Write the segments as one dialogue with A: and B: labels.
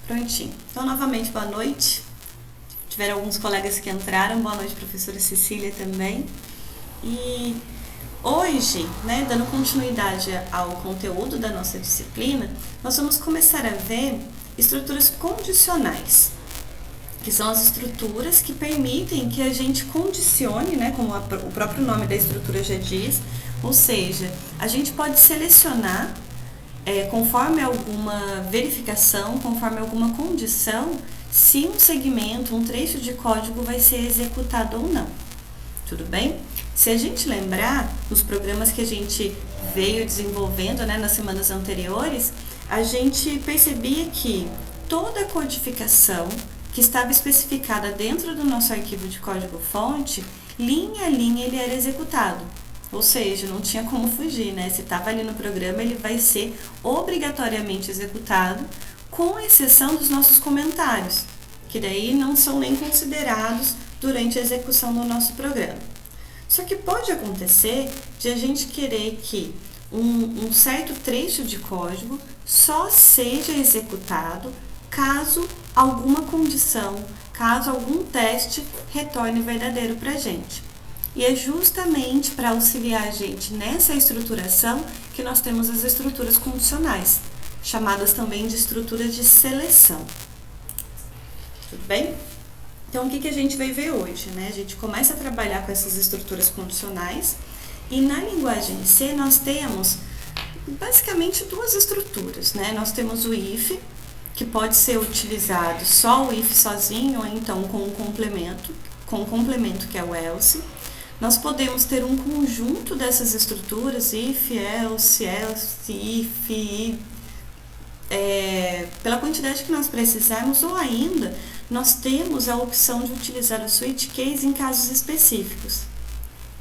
A: Prontinho. Então, novamente, boa noite. Tiveram alguns colegas que entraram. Boa noite, professora Cecília também. E hoje, dando continuidade ao conteúdo da nossa disciplina, nós vamos começar a ver estruturas condicionais, que são as estruturas que permitem que a gente condicione, como o próprio nome da estrutura já diz, ou seja, a gente pode selecionar conforme alguma verificação, conforme alguma condição, se um segmento, um trecho de código vai ser executado ou não. Tudo bem? Se a gente lembrar, nos programas que a gente veio desenvolvendo nas semanas anteriores, a gente percebia que toda a codificação que estava especificada dentro do nosso arquivo de código-fonte, linha a linha ele era executado. Ou seja, não tinha como fugir, Se estava ali no programa, ele vai ser obrigatoriamente executado, com exceção dos nossos comentários, que daí não são nem considerados durante a execução do nosso programa. Só que pode acontecer de a gente querer que um certo trecho de código só seja executado caso alguma condição, caso algum teste retorne verdadeiro para a gente. E é justamente para auxiliar a gente nessa estruturação que nós temos as estruturas condicionais, chamadas também de estruturas de seleção. Tudo bem? Então, o que a gente vai ver hoje? A gente começa a trabalhar com essas estruturas condicionais e na linguagem C nós temos basicamente duas estruturas. Nós temos o if, que pode ser utilizado só o if sozinho ou então com um complemento que é o else. Nós podemos ter um conjunto dessas estruturas, if, else, if, pela quantidade que nós precisarmos, ou ainda nós temos a opção de utilizar o switch case em casos específicos.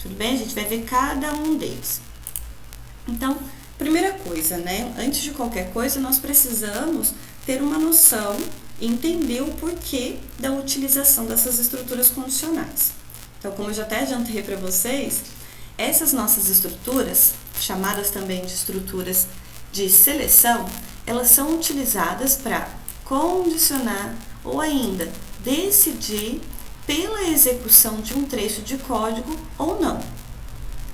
A: Tudo bem? A gente vai ver cada um deles. Então, primeira coisa, antes de qualquer coisa, nós precisamos ter uma noção e entender o porquê da utilização dessas estruturas condicionais. Então, como eu já até adiantei para vocês, essas nossas estruturas, chamadas também de estruturas de seleção, elas são utilizadas para condicionar ou ainda decidir pela execução de um trecho de código ou não.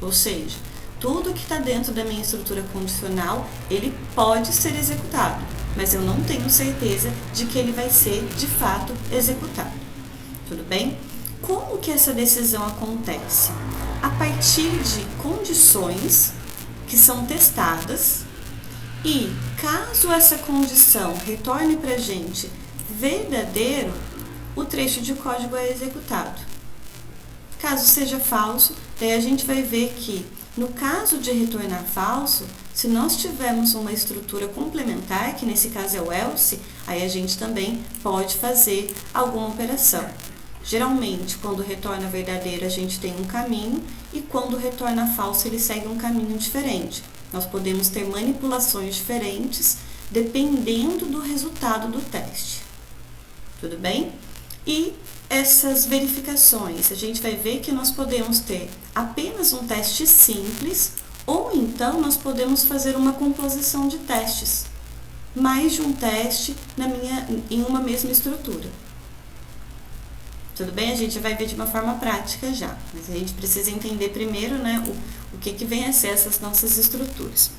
A: Ou seja, tudo que está dentro da minha estrutura condicional, ele pode ser executado, mas eu não tenho certeza de que ele vai ser, de fato, executado. Tudo bem? Como que essa decisão acontece? A partir de condições que são testadas e, caso essa condição retorne para a gente verdadeiro, o trecho de código é executado. Caso seja falso, daí a gente vai ver que, no caso de retornar falso, se nós tivermos uma estrutura complementar, que nesse caso é o else, aí a gente também pode fazer alguma operação. Geralmente, quando retorna verdadeiro, a gente tem um caminho, e quando retorna falso, ele segue um caminho diferente. Nós podemos ter manipulações diferentes, dependendo do resultado do teste. Tudo bem? E essas verificações, a gente vai ver que nós podemos ter apenas um teste simples, ou então nós podemos fazer uma composição de testes, mais de um teste em uma mesma estrutura. Tudo bem? A gente vai ver de uma forma prática já, mas a gente precisa entender primeiro o que vem a ser essas nossas estruturas.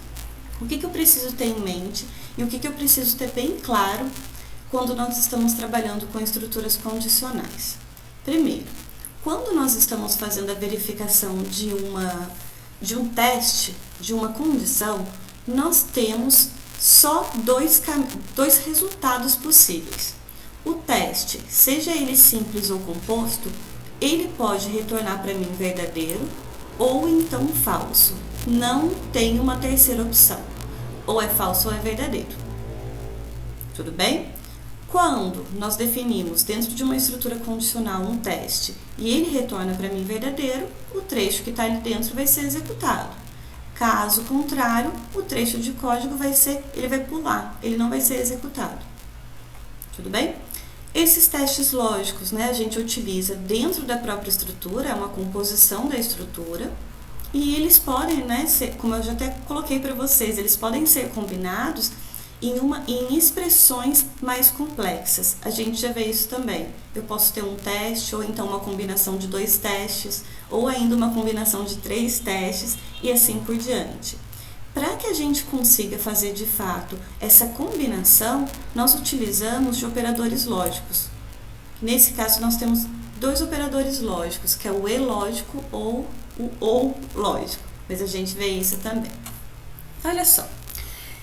A: O que eu preciso ter em mente e o que eu preciso ter bem claro quando nós estamos trabalhando com estruturas condicionais. Primeiro, quando nós estamos fazendo a verificação de um teste, de uma condição, nós temos só dois resultados possíveis. O teste, seja ele simples ou composto, ele pode retornar para mim verdadeiro ou então falso. Não tem uma terceira opção. Ou é falso ou é verdadeiro. Tudo bem? Quando nós definimos dentro de uma estrutura condicional um teste e ele retorna para mim verdadeiro, o trecho que está ali dentro vai ser executado. Caso contrário, o trecho de código ele vai pular, ele não vai ser executado. Tudo bem? Esses testes lógicos, a gente utiliza dentro da própria estrutura, é uma composição da estrutura, e eles podem, como eu já até coloquei para vocês, eles podem ser combinados em expressões mais complexas. A gente já vê isso também. Eu posso ter um teste, ou então uma combinação de 2 testes, ou ainda uma combinação de 3 testes, e assim por diante. Para que a gente consiga fazer de fato essa combinação, nós utilizamos de operadores lógicos. Nesse caso, nós temos 2 operadores lógicos, que é o e lógico ou o ou lógico, mas a gente vê isso também. Olha só,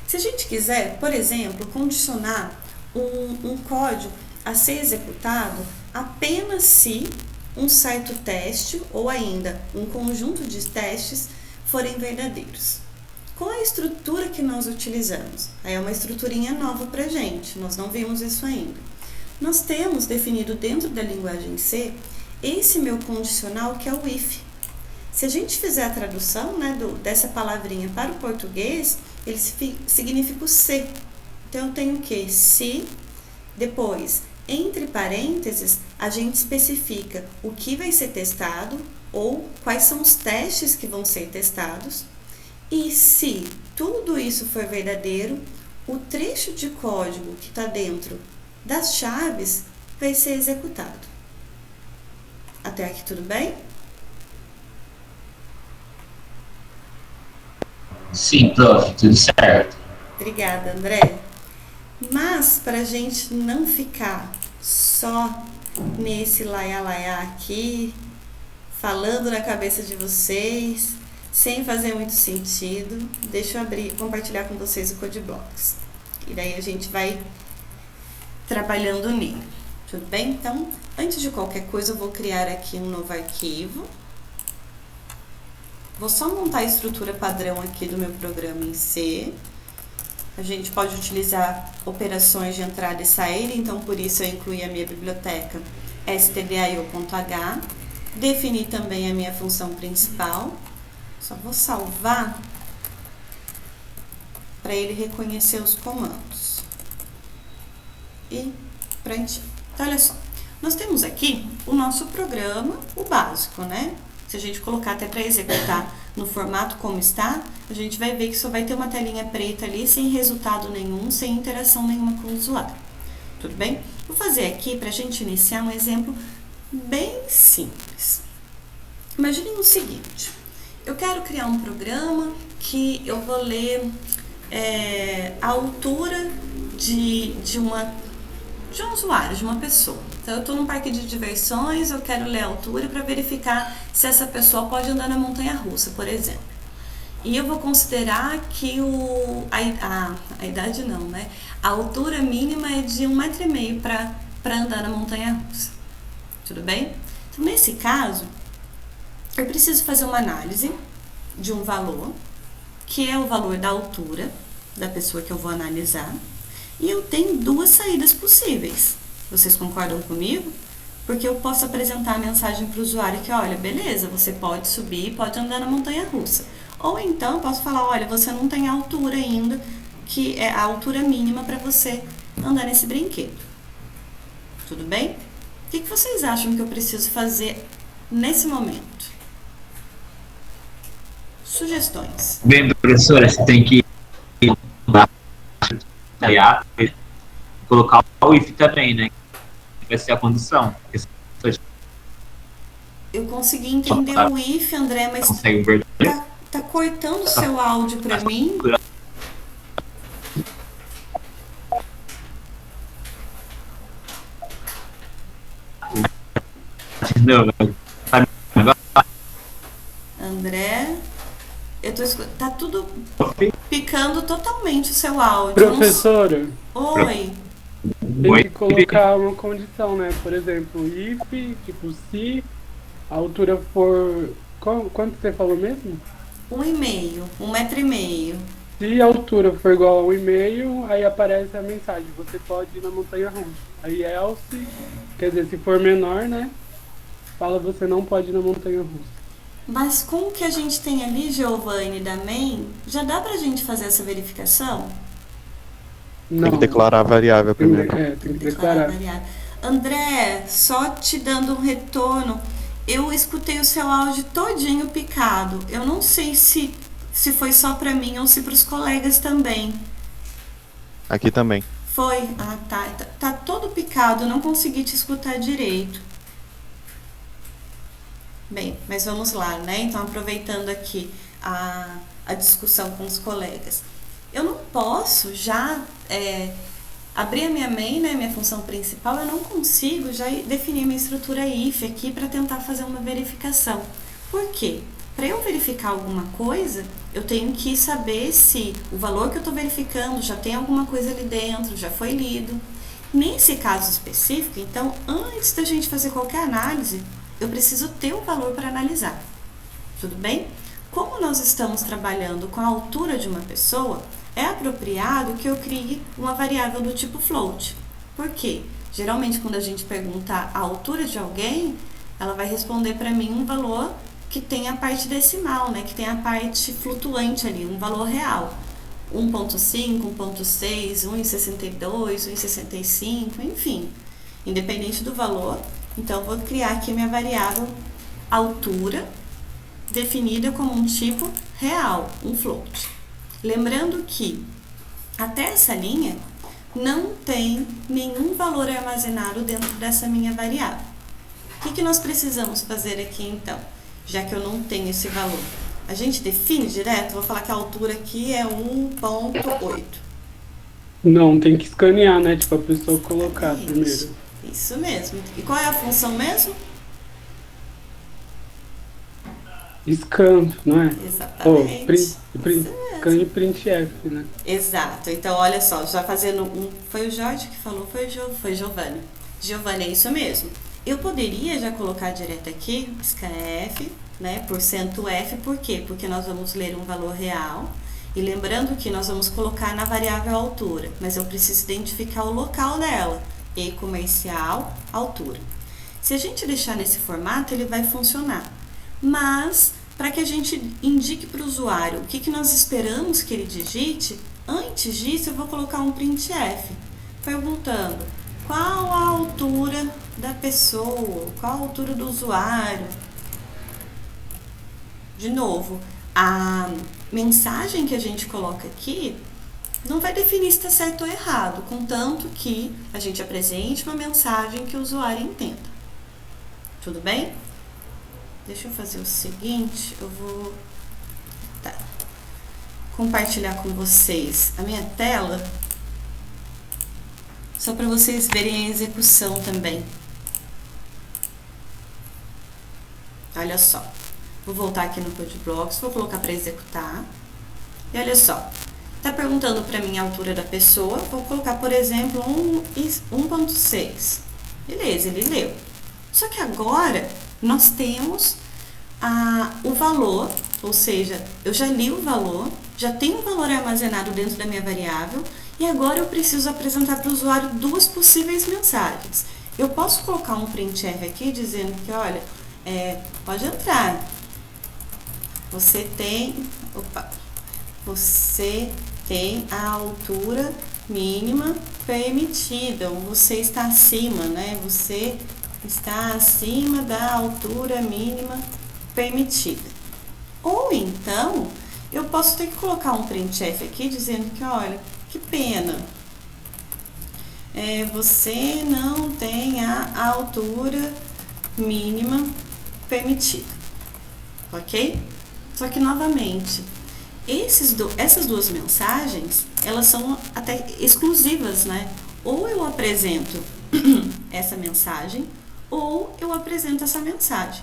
A: se a gente quiser, por exemplo, condicionar um código a ser executado apenas se um certo teste ou ainda um conjunto de testes forem verdadeiros. Qual é a estrutura que nós utilizamos? Aí é uma estruturinha nova para a gente, nós não vimos isso ainda. Nós temos definido dentro da linguagem C esse meu condicional que é o if. Se a gente fizer a tradução, né, dessa palavrinha para o português, ele significa o se. Então eu tenho que se, depois, entre parênteses, a gente especifica o que vai ser testado ou quais são os testes que vão ser testados. E se tudo isso for verdadeiro, o trecho de código que está dentro das chaves vai ser executado. Até aqui tudo bem?
B: Sim, prof, tudo certo.
A: Obrigada, André. Mas, para a gente não ficar só nesse laiá-laiá aqui, falando na cabeça de vocês, sem fazer muito sentido, deixa eu compartilhar com vocês o CodeBlocks. E daí a gente vai trabalhando nele. Tudo bem? Então, antes de qualquer coisa, eu vou criar aqui um novo arquivo. Vou só montar a estrutura padrão aqui do meu programa em C. A gente pode utilizar operações de entrada e saída, então por isso eu incluí a minha biblioteca stdio.h. Defini também a minha função principal. Só vou salvar para ele reconhecer os comandos. E prontinho. Então, olha só. Nós temos aqui o nosso programa, o básico, né? Se a gente colocar até para executar no formato como está, a gente vai ver que só vai ter uma telinha preta ali, sem resultado nenhum, sem interação nenhuma com o usuário. Tudo bem? Vou fazer aqui, para a gente iniciar, um exemplo bem simples. Imaginem o seguinte. Eu quero criar um programa que eu vou ler a altura de um usuário, de uma pessoa. Então, eu estou num parque de diversões, eu quero ler a altura para verificar se essa pessoa pode andar na montanha-russa, por exemplo. E eu vou considerar que a idade não, né? A altura mínima é de 1,5 m para andar na montanha-russa. Tudo bem? Então, nesse caso, eu preciso fazer uma análise de um valor, que é o valor da altura da pessoa que eu vou analisar. E eu tenho 2 saídas possíveis. Vocês concordam comigo? Porque eu posso apresentar a mensagem para o usuário que, olha, beleza, você pode subir e pode andar na montanha-russa. Ou então, eu posso falar, olha, você não tem a altura ainda, que é a altura mínima para você andar nesse brinquedo. Tudo bem? O que vocês acham que eu preciso fazer nesse momento? Sugestões.
B: Bem, professora, você tem que colocar o if também, né? Vai ser a condição.
A: Eu consegui entender o if, André, mas tá cortando o seu áudio para mim.
B: Não,
A: André, tá tudo picando totalmente o seu áudio.
C: Professora,
A: Oi.
C: tem que colocar uma condição, né? Por exemplo, if, tipo, se a altura for... Quanto você falou mesmo?
A: 1,5, 1,5 m.
C: Se a altura for igual a 1,5, aí aparece a mensagem, você pode ir na montanha-russa. Aí else, quer dizer, se for menor, né? Fala, você não pode ir na montanha-russa.
A: Mas com o que a gente tem ali, Giovanni, da main, já dá pra gente fazer essa verificação?
C: Não.
D: Tem que declarar a variável primeiro.
C: Tem que declarar.
A: André, só te dando um retorno, eu escutei o seu áudio todinho picado. Eu não sei se foi só pra mim ou se pros colegas também.
D: Aqui também.
A: Foi? Ah, tá. Tá todo picado, não consegui te escutar direito. Bem, mas vamos lá, né? Então, aproveitando aqui a discussão com os colegas. Eu não posso já abrir a minha main, né, minha função principal, eu não consigo já definir minha estrutura if aqui para tentar fazer uma verificação. Por quê? Para eu verificar alguma coisa, eu tenho que saber se o valor que eu estou verificando já tem alguma coisa ali dentro, já foi lido. Nesse caso específico, então, antes da gente fazer qualquer análise, eu preciso ter o valor para analisar. Tudo bem? Como nós estamos trabalhando com a altura de uma pessoa, é apropriado que eu crie uma variável do tipo float. Por quê? Geralmente, quando a gente pergunta a altura de alguém, ela vai responder para mim um valor que tem a parte decimal, né? Que tem a parte flutuante ali, um valor real. 1.5, 1.6, 1,62, 1,65, enfim. Independente do valor, então eu vou criar aqui minha variável altura, definida como um tipo real, um float. Lembrando que até essa linha não tem nenhum valor armazenado dentro dessa minha variável. O que nós precisamos fazer aqui então, já que eu não tenho esse valor? A gente define direto, vou falar que a altura aqui é 1.8.
C: Não, tem que escanear, né? Tipo, a pessoa colocar primeiro.
A: Isso mesmo. E qual é a função mesmo?
C: Scan, não é?
A: Exatamente.
C: Scan e printf, né?
A: Exato. Então, olha só, já fazendo Foi o Jorge que falou? Foi Giovanni. Giovanni, é isso mesmo. Eu poderia já colocar direto aqui, scanf, né? %f, por quê? Porque nós vamos ler um valor real. E lembrando que nós vamos colocar na variável altura, mas eu preciso identificar o local dela. E comercial, altura. Se a gente deixar nesse formato, ele vai funcionar. Mas, para que a gente indique para o usuário o que nós esperamos que ele digite, antes disso eu vou colocar um printf, perguntando qual a altura da pessoa, qual a altura do usuário. De novo, a mensagem que a gente coloca aqui não vai definir se está certo ou errado, contanto que a gente apresente uma mensagem que o usuário entenda. Tudo bem? Deixa eu fazer o seguinte, eu vou compartilhar com vocês a minha tela, só para vocês verem a execução também. Olha só, vou voltar aqui no CodeBlocks, vou colocar para executar, e olha só, está perguntando para mim a altura da pessoa, vou colocar, por exemplo, 1.6, beleza, ele leu. Só que agora nós temos o valor, ou seja, eu já li o valor, já tenho o valor armazenado dentro da minha variável e agora eu preciso apresentar para o usuário duas possíveis mensagens. Eu posso colocar um printf aqui dizendo que, olha, pode entrar, você tem a altura mínima permitida, ou você está acima, né? Você está acima da altura mínima permitida. Ou então, eu posso ter que colocar um printf aqui dizendo que, olha, que pena, você não tem a altura mínima permitida, ok? Só que, novamente, essas duas mensagens, elas são até exclusivas, né? Ou eu apresento essa mensagem, ou eu apresento essa mensagem.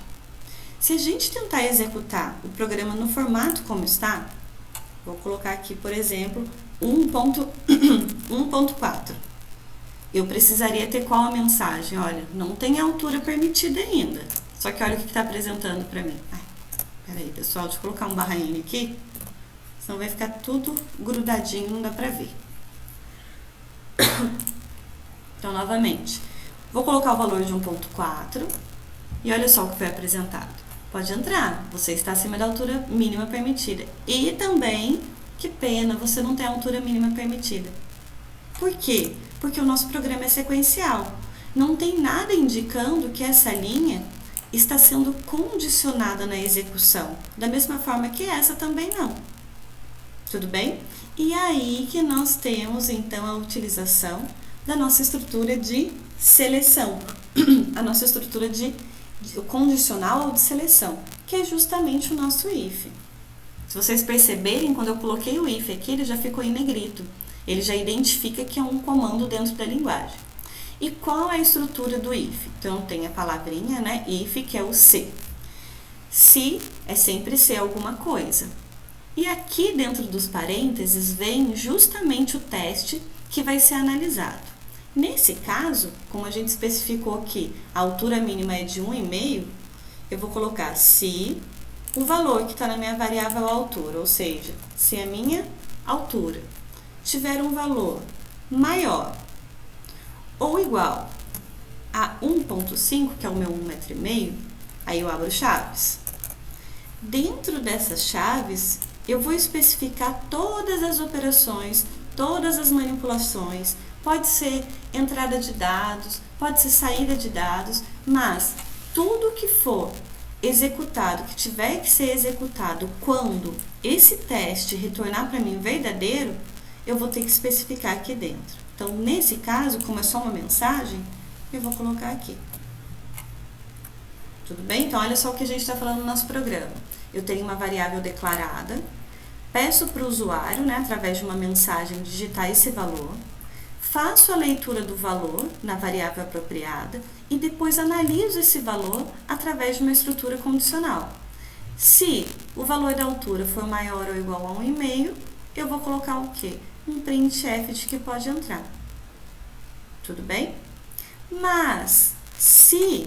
A: Se a gente tentar executar o programa no formato como está, vou colocar aqui, por exemplo, 1.4. Eu precisaria ter qual a mensagem? Olha, não tem altura permitida ainda. Só que olha o que está apresentando para mim. Peraí, pessoal, deixa eu colocar um barra N aqui, senão vai ficar tudo grudadinho, não dá para ver. Então, novamente, vou colocar o valor de 1.4 e olha só o que foi apresentado. Pode entrar, você está acima da altura mínima permitida. E também, que pena, você não tem a altura mínima permitida. Por quê? Porque o nosso programa é sequencial. Não tem nada indicando que essa linha está sendo condicionada na execução. Da mesma forma que essa também não. Tudo bem? E aí que nós temos, então, a utilização da nossa estrutura de seleção, a nossa estrutura de condicional ou de seleção, que é justamente o nosso if. Se vocês perceberem, quando eu coloquei o if aqui, ele já ficou em negrito. Ele já identifica que é um comando dentro da linguagem. E qual é a estrutura do if? Então, tem a palavrinha, né, if, que é o se. Se é sempre ser alguma coisa. E aqui dentro dos parênteses vem justamente o teste que vai ser analisado. Nesse caso, como a gente especificou que a altura mínima é de 1,5, eu vou colocar se o valor que está na minha variável altura, ou seja, se a minha altura tiver um valor maior ou igual a 1,5, que é o meu 1,5 m, aí eu abro chaves. Dentro dessas chaves, eu vou especificar todas as operações, todas as manipulações, pode ser entrada de dados, pode ser saída de dados, mas tudo que for executado, que tiver que ser executado quando esse teste retornar para mim verdadeiro, eu vou ter que especificar aqui dentro. Então, nesse caso, como é só uma mensagem, eu vou colocar aqui. Tudo bem? Então, olha só o que a gente está falando no nosso programa. Eu tenho uma variável declarada, peço para o usuário, né, através de uma mensagem, digitar esse valor, faço a leitura do valor na variável apropriada e depois analiso esse valor através de uma estrutura condicional. Se o valor da altura for maior ou igual a 1,5, eu vou colocar o quê? Um printf de que pode entrar. Tudo bem? Mas, se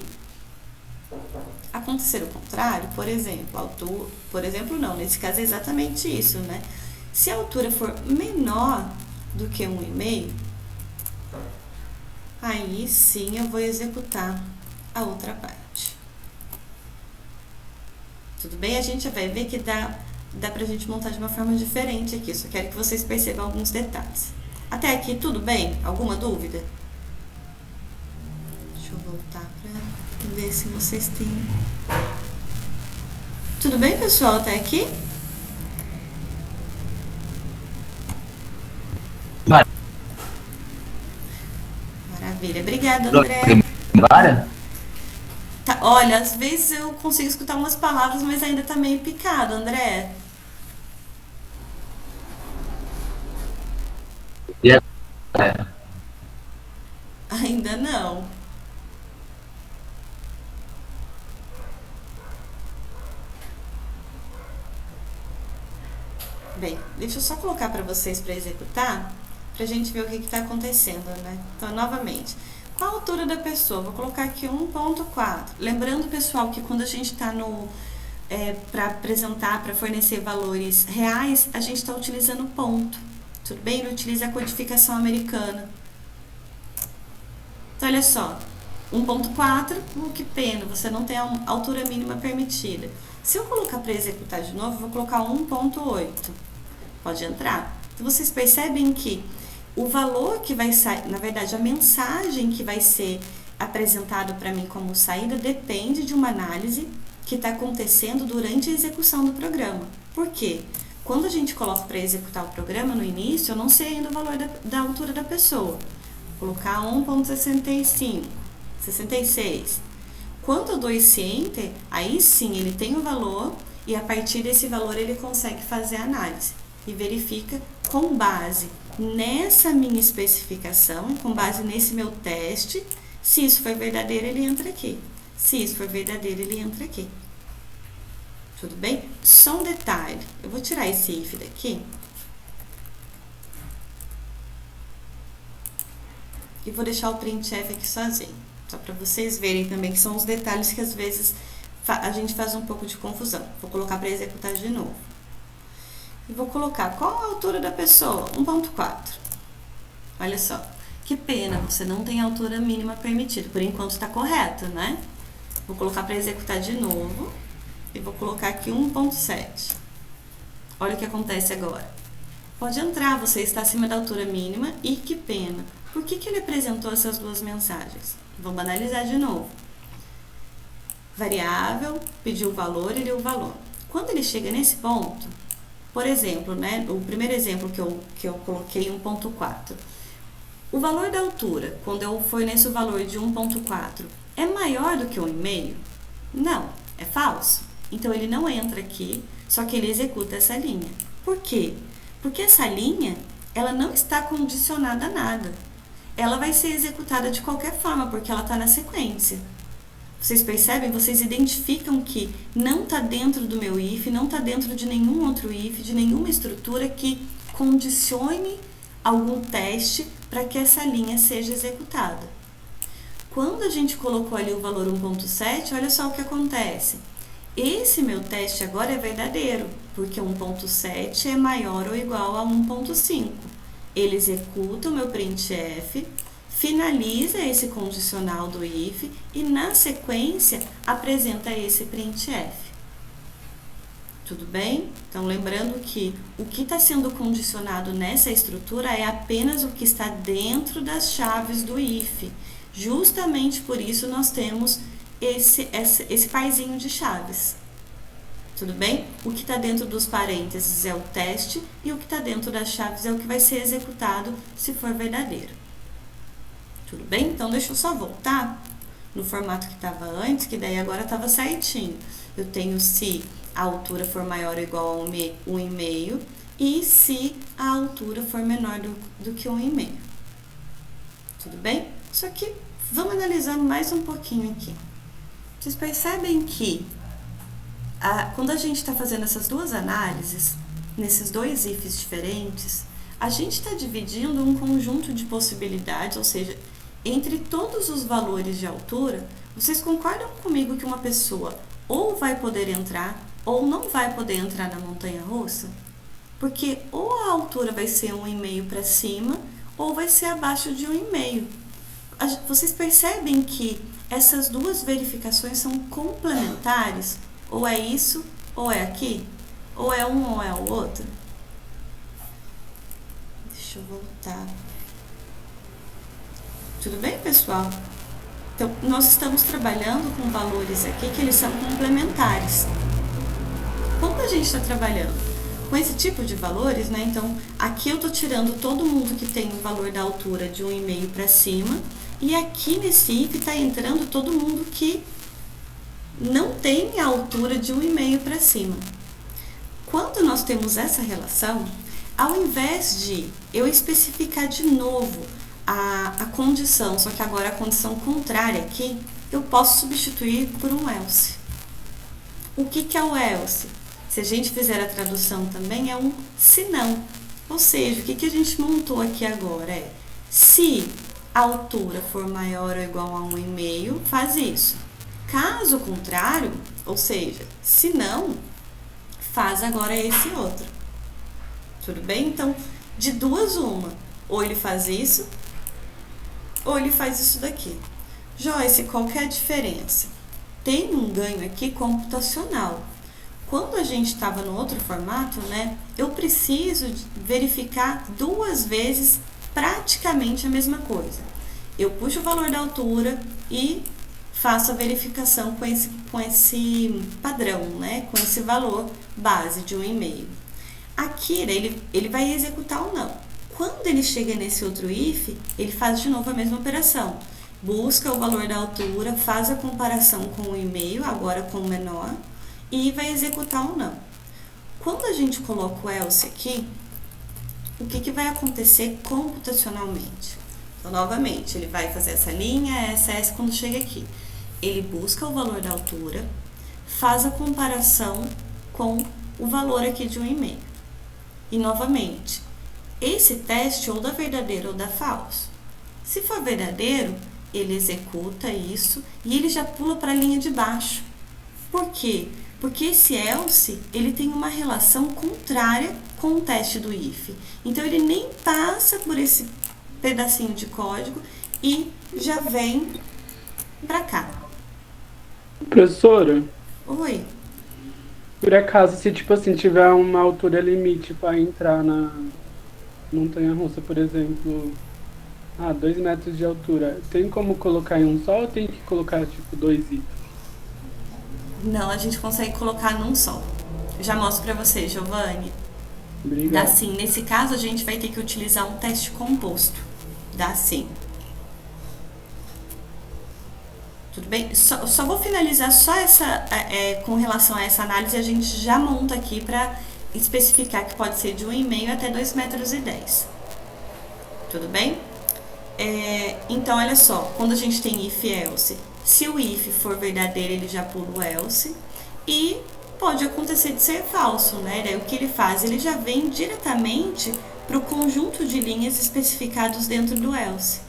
A: acontecer o contrário, por exemplo, nesse caso é exatamente isso, né? Se a altura for menor do que 1,5, aí sim eu vou executar a outra parte. Tudo bem? A gente vai ver que dá pra gente montar de uma forma diferente aqui. Só quero que vocês percebam alguns detalhes. Até aqui, tudo bem? Alguma dúvida? Deixa eu voltar para ver se vocês têm. Tudo bem, pessoal? Até aqui? Maravilha. Obrigada, André.
B: Agora?
A: Tá, olha, às vezes eu consigo escutar umas palavras, mas ainda tá meio picado, André.
B: E agora?
A: Ainda não. Bem, deixa eu só colocar para vocês para executar, pra gente ver o que está acontecendo, né? Então, novamente, qual a altura da pessoa? Vou colocar aqui 1,4. Lembrando, pessoal, que quando a gente está para apresentar, para fornecer valores reais, a gente está utilizando ponto. Tudo bem? Ele utiliza a codificação americana. Então, olha só. 1,4, que pena, você não tem a altura mínima permitida. Se eu colocar para executar de novo, eu vou colocar 1,8. Pode entrar? Então, vocês percebem que o valor que vai sair, na verdade, a mensagem que vai ser apresentada para mim como saída depende de uma análise que está acontecendo durante a execução do programa. Por quê? Quando a gente coloca para executar o programa no início, eu não sei ainda o valor da altura da pessoa. Vou colocar 1,65, 66. Quando eu dou esse Enter, aí sim ele tem o valor e a partir desse valor ele consegue fazer a análise e verifica com base nessa minha especificação, com base nesse meu teste, se isso for verdadeiro, ele entra aqui. Se isso for verdadeiro, ele entra aqui. Tudo bem? Só um detalhe, eu vou tirar esse if daqui e vou deixar o printf aqui sozinho, só para vocês verem também que são os detalhes que às vezes a gente faz um pouco de confusão. Vou colocar para executar de novo. E vou colocar qual a altura da pessoa? 1,4. Olha só, que pena, você não tem a altura mínima permitida. Por enquanto está correto, né? Vou colocar para executar de novo. E vou colocar aqui 1,7. Olha o que acontece agora. Pode entrar, você está acima da altura mínima e que pena. Por que ele apresentou essas duas mensagens? Vamos analisar de novo. Variável, pediu o valor, ele deu o valor. Quando ele chega nesse ponto, Por exemplo, né, o primeiro exemplo que eu coloquei, 1.4. O valor da altura, quando eu forneço o valor de 1.4, é maior do que 1,5? Não, é falso. Então, ele não entra aqui, só que ele executa essa linha. Por quê? Porque essa linha, ela não está condicionada a nada. Ela vai ser executada de qualquer forma, porque ela está na sequência. Vocês percebem? Vocês identificam que não está dentro do meu if, não está dentro de nenhum outro if, de nenhuma estrutura que condicione algum teste para que essa linha seja executada. Quando a gente colocou ali o valor 1.7, olha só o que acontece. Esse meu teste agora é verdadeiro, porque 1.7 é maior ou igual a 1.5. Ele executa o meu printf, finaliza esse condicional do if e, na sequência, apresenta esse printf. Tudo bem? Então, lembrando que o que está sendo condicionado nessa estrutura é apenas o que está dentro das chaves do if. Justamente por isso nós temos esse parzinho de chaves. Tudo bem? O que está dentro dos parênteses é o teste e o que está dentro das chaves é o que vai ser executado se for verdadeiro. Tudo bem? Então, deixa eu só voltar no formato que estava antes, que daí agora estava certinho. Eu tenho se a altura for maior ou igual a 1,5 e se a altura for menor do que 1,5. Tudo bem? Só que vamos analisar mais um pouquinho aqui. Vocês percebem que quando a gente está fazendo essas duas análises, nesses dois ifs diferentes, a gente está dividindo um conjunto de possibilidades, ou seja, entre todos os valores de altura, vocês concordam comigo que uma pessoa ou vai poder entrar ou não vai poder entrar na montanha-russa? Porque ou a altura vai ser 1,5 para cima ou vai ser abaixo de 1,5. Vocês percebem que essas duas verificações são complementares? Ou é isso, ou é aqui? Ou é um ou é o outro? Deixa eu voltar. Tudo bem, pessoal? Então, nós estamos trabalhando com valores aqui que eles são complementares. Quando a gente está trabalhando com esse tipo de valores, né? Então, aqui eu estou tirando todo mundo que tem o valor da altura de 1,5 para cima, e aqui nesse if está entrando todo mundo que não tem a altura de 1,5 para cima. Quando nós temos essa relação, ao invés de eu especificar de novo a condição, só que agora a condição contrária aqui, eu posso substituir por um else. O que é o else? Se a gente fizer a tradução também, é um se não. Ou seja, o que a gente montou aqui agora é, se a altura for maior ou igual a 1,5, faz isso. Caso contrário, ou seja, se não, faz agora esse outro. Tudo bem? Então, de duas uma. Ou ele faz isso, ou ele faz isso daqui. Joyce, qual que é a diferença? Tem um ganho aqui computacional. Quando a gente estava no outro formato, né, eu preciso verificar duas vezes praticamente a mesma coisa. Eu puxo o valor da altura e faço a verificação com esse padrão, né, com esse valor base de 1,5. Aqui, né, ele vai executar ou não. Quando ele chega nesse outro if, ele faz de novo a mesma operação. Busca o valor da altura, faz a comparação com o 1,5, agora com o menor, e vai executar ou não. Quando a gente coloca o else aqui, o que vai acontecer computacionalmente? Então, novamente, ele vai fazer essa linha, essa quando chega aqui. Ele busca o valor da altura, faz a comparação com o valor aqui de 1,5. E, novamente, esse teste ou dá verdadeiro ou dá falso. Se for verdadeiro, ele executa isso e ele já pula para a linha de baixo. Por quê? Porque esse else, ele tem uma relação contrária com o teste do if. Então, ele nem passa por esse pedacinho de código e já vem para cá.
C: Professora?
A: Oi.
C: Por acaso, se tipo assim, tiver uma altura limite para entrar na montanha-russa, por exemplo, 2 metros de altura, tem como colocar em um só ou tem que colocar tipo 2 itens?
A: Não, a gente consegue colocar num só. Eu já mostro para você, Giovanni. Dá
C: Obrigado.
A: sim. Nesse caso, a gente vai ter que utilizar um teste composto. Dá sim. Tudo bem? Só vou finalizar só com relação a essa análise, a gente já monta aqui para especificar que pode ser de 1,5 até 2,10 metros. Tudo bem? Então, olha só, quando a gente tem if e else, se o if for verdadeiro, ele já pula o else, e pode acontecer de ser falso, né? Daí, o que ele faz? Ele já vem diretamente para o conjunto de linhas especificados dentro do else.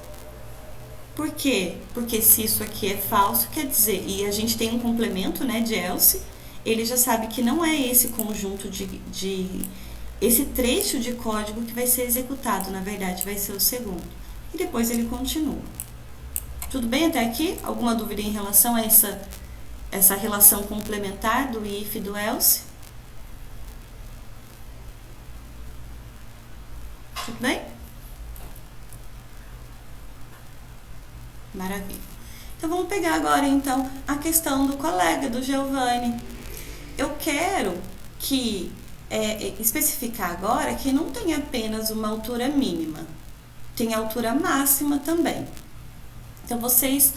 A: Por quê? Porque se isso aqui é falso, quer dizer, e a gente tem um complemento, né, de else, ele já sabe que não é esse conjunto esse trecho de código que vai ser executado, na verdade, vai ser o segundo. E depois ele continua. Tudo bem até aqui? Alguma dúvida em relação a essa relação complementar do if e do else? Tudo bem? Maravilha. Então, vamos pegar agora, então, a questão do colega, do Giovanni. Eu quero especificar agora que não tem apenas uma altura mínima, tem altura máxima também. Então, se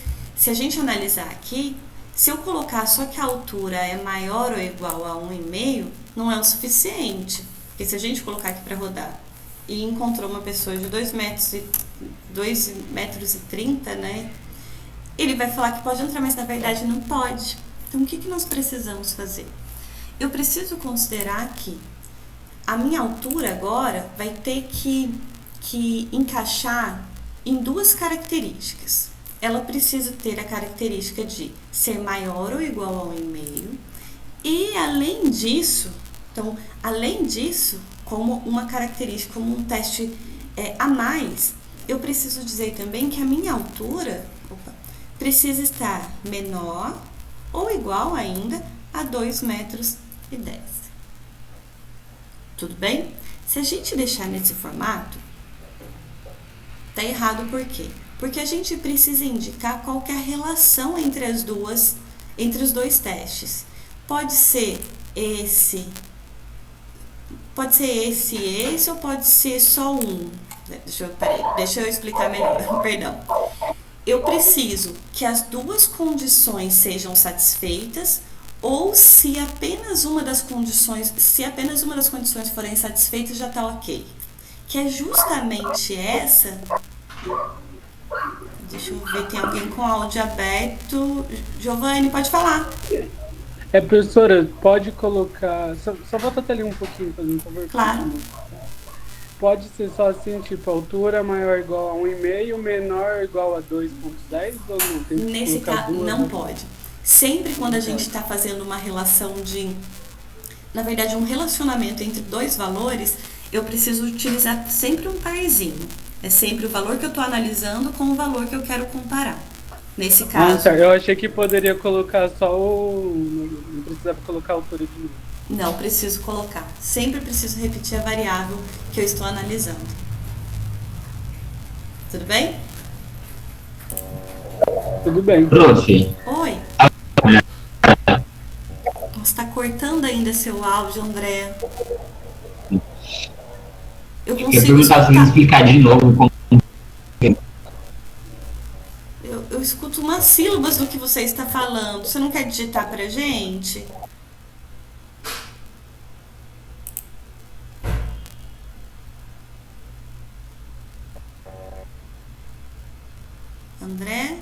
A: a gente analisar aqui, se eu colocar só que a altura é maior ou igual a 1,5, não é o suficiente. Porque se a gente colocar aqui para rodar e encontrou uma pessoa de 2,30 metros, né? Ele vai falar que pode entrar, mas na verdade não pode. Então, o que nós precisamos fazer? Eu preciso considerar que a minha altura agora vai ter que encaixar em duas características. Ela precisa ter a característica de ser maior ou igual a 1,5 e, além disso, como uma característica, como um teste a mais, eu preciso dizer também que a minha altura precisa estar menor ou igual ainda a 2,10 metros. Tudo bem? Se a gente deixar nesse formato, tá errado por quê? Porque a gente precisa indicar qual que é a relação entre os dois testes. Pode ser esse, ou pode ser só um. Deixa eu explicar melhor, perdão. Eu preciso que as duas condições sejam satisfeitas, ou se apenas uma das condições forem satisfeitas, já está ok. Que é justamente essa. Deixa eu ver, tem alguém com áudio aberto. Giovanni, pode falar.
C: Professora, pode colocar. Só volta até ali um pouquinho, fazendo um favor.
A: Claro.
C: Pode ser só assim, tipo, altura maior ou igual a 1,5, menor ou igual a 2,10 ou não? Tem que
A: Nesse caso, não
C: né?
A: pode. Sempre quando a gente está fazendo uma relação na verdade, um relacionamento entre dois valores, eu preciso utilizar sempre um parzinho. É sempre o valor que eu estou analisando com o valor que eu quero comparar. Nesse caso...
C: eu achei que poderia colocar só não precisava colocar a altura de novo.
A: Não, preciso colocar. Sempre preciso repetir a variável que eu estou analisando. Tudo bem?
C: Tudo bem.
B: Prof.
A: Oi. Nossa, tá cortando ainda seu áudio, André. Eu consigo
B: perguntar se me explicar de novo como...
A: Eu escuto umas sílabas do que você está falando. Você não quer digitar pra gente? André?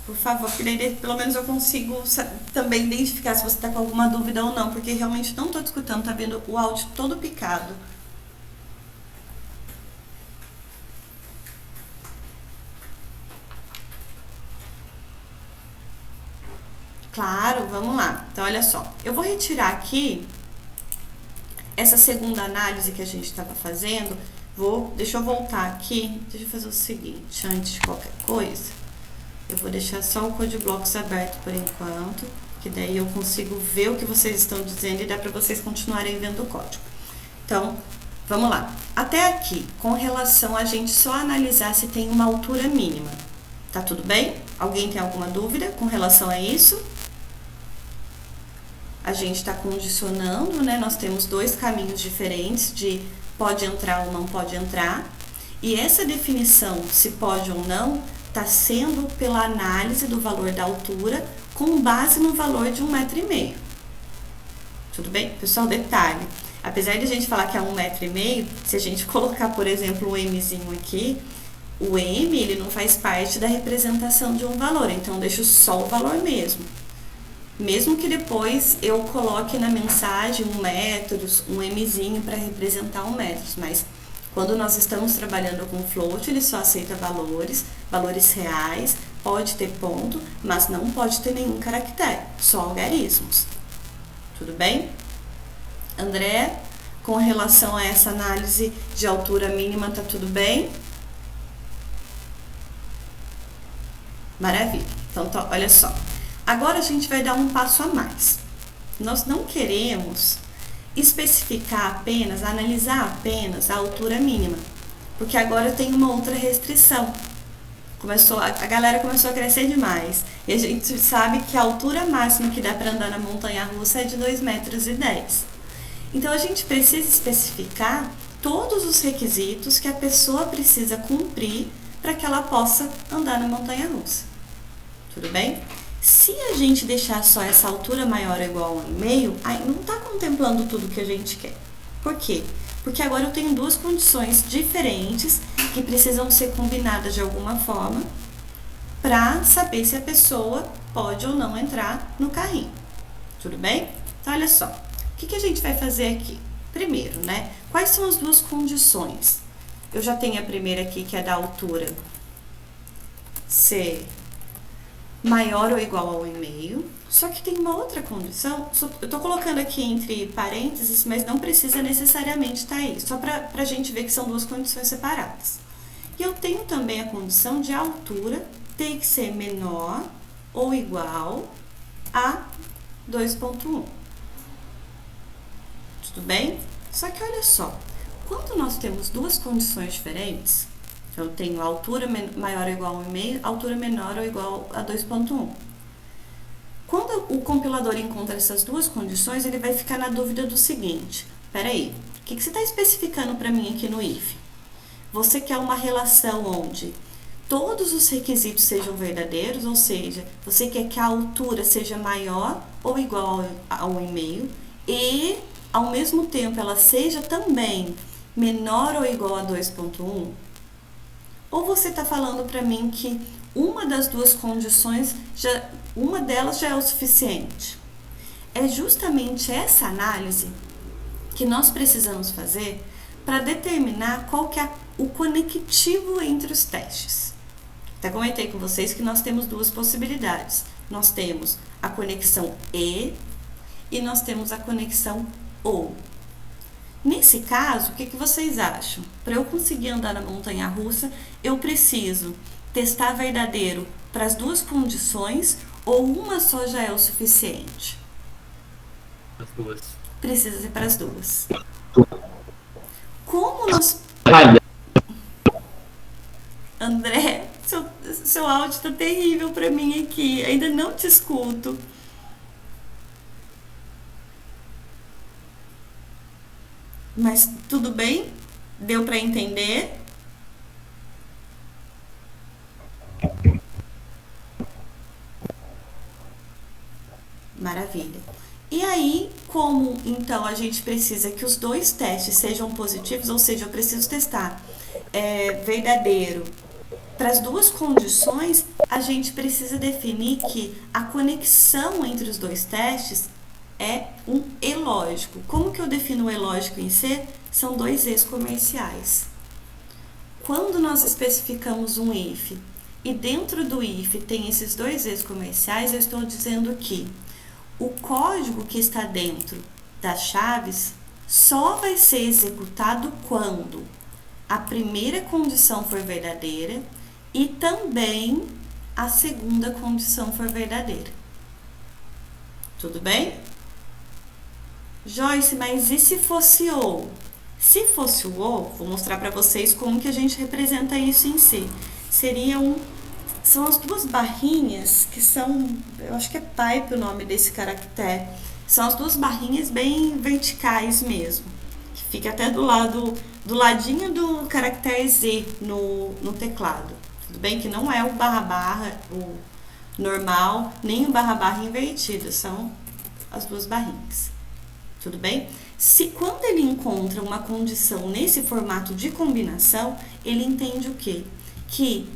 A: Por favor, porque daí pelo menos eu consigo também identificar se você está com alguma dúvida ou não, porque realmente não estou escutando, tá vendo o áudio todo picado. Claro, vamos lá. Então, olha só. Eu vou retirar aqui essa segunda análise que a gente estava fazendo. Deixa eu voltar aqui. Deixa eu fazer o seguinte, antes de qualquer coisa. Eu vou deixar só o Code Blocks aberto por enquanto, que daí eu consigo ver o que vocês estão dizendo e dá para vocês continuarem vendo o código. Então, vamos lá. Até aqui, com relação a gente só analisar se tem uma altura mínima. Tá tudo bem? Alguém tem alguma dúvida com relação a isso? a gente está condicionando, né? Nós temos dois caminhos diferentes de pode entrar ou não pode entrar. E essa definição, se pode ou não, está sendo pela análise do valor da altura com base no valor de 1,5 m. Tudo bem? Pessoal, detalhe. Apesar de a gente falar que é 1,5 m, se a gente colocar, por exemplo, um Mzinho aqui, o M, ele não faz parte da representação de um valor, então deixo só o valor mesmo. Mesmo que depois eu coloque na mensagem 1 metro, um Mzinho para representar 1 metro, mas quando nós estamos trabalhando com float, ele só aceita valores reais, pode ter ponto, mas não pode ter nenhum caractere, só algarismos. Tudo bem? André, com relação a essa análise de altura mínima, tá tudo bem? Maravilha. Então, olha só. Agora a gente vai dar um passo a mais. Nós não queremos especificar apenas, analisar apenas a altura mínima, porque agora tem uma outra restrição. A galera começou a crescer demais e a gente sabe que a altura máxima que dá para andar na montanha-russa é de 2,10 metros. Então a gente precisa especificar todos os requisitos que a pessoa precisa cumprir para que ela possa andar na montanha-russa. Tudo bem? Se a gente deixar só essa altura maior ou igual a 1,5, aí não está contemplando tudo que a gente quer. Por quê? Porque agora eu tenho duas condições diferentes que precisam ser combinadas de alguma forma para saber se a pessoa pode ou não entrar no carrinho. Tudo bem? Então, olha só. O que a gente vai fazer aqui? Primeiro, né? Quais são as duas condições? Eu já tenho a primeira aqui, que é da altura ser maior ou igual a 1,5. Só que tem uma outra condição, eu tô colocando aqui entre parênteses, mas não precisa necessariamente estar aí, só pra gente ver que são duas condições separadas. E eu tenho também a condição de altura ter que ser menor ou igual a 2,1. Tudo bem? Só que olha só, quando nós temos duas condições diferentes, eu tenho altura maior ou igual a 1,5, altura menor ou igual a 2,1. Quando o compilador encontra essas duas condições, ele vai ficar na dúvida do seguinte: peraí, o que você está especificando para mim aqui no if? Você quer uma relação onde todos os requisitos sejam verdadeiros, ou seja, você quer que a altura seja maior ou igual a 1,5 e, ao mesmo tempo, ela seja também menor ou igual a 2,1? Ou você está falando para mim que uma das duas condições, uma delas já é o suficiente? É justamente essa análise que nós precisamos fazer para determinar qual que é o conectivo entre os testes. Até comentei com vocês que nós temos duas possibilidades. Nós temos a conexão e nós temos a conexão ou. Nesse caso, o que vocês acham? Para eu conseguir andar na montanha-russa, eu preciso testar verdadeiro para as duas condições ou uma só já é o suficiente?
E: As duas.
A: Precisa ser para as duas. Como nós... André, seu áudio tá terrível para mim aqui. Ainda não te escuto. Mas tudo bem? Deu para entender? Maravilha. E aí, como então a gente precisa que os dois testes sejam positivos, ou seja, eu preciso testar verdadeiro para as duas condições, a gente precisa definir que a conexão entre os dois testes é um E lógico. Como que eu defino o E lógico em C? São dois E's comerciais. Quando nós especificamos um if e dentro do if tem esses dois E's comerciais, eu estou dizendo que o código que está dentro das chaves só vai ser executado quando a primeira condição for verdadeira e também a segunda condição for verdadeira. Tudo bem? Joyce, mas e se fosse ou? Se fosse o ou, vou mostrar para vocês como que a gente representa isso em si. São as duas barrinhas que são, eu acho que é pipe o nome desse caractere. São as duas barrinhas bem verticais mesmo, que fica até do ladinho do caractere Z no teclado. Tudo bem que não é o barra, o normal, nem o barra invertido, são as duas barrinhas. Tudo bem? Se quando ele encontra uma condição nesse formato de combinação, ele entende o quê? Que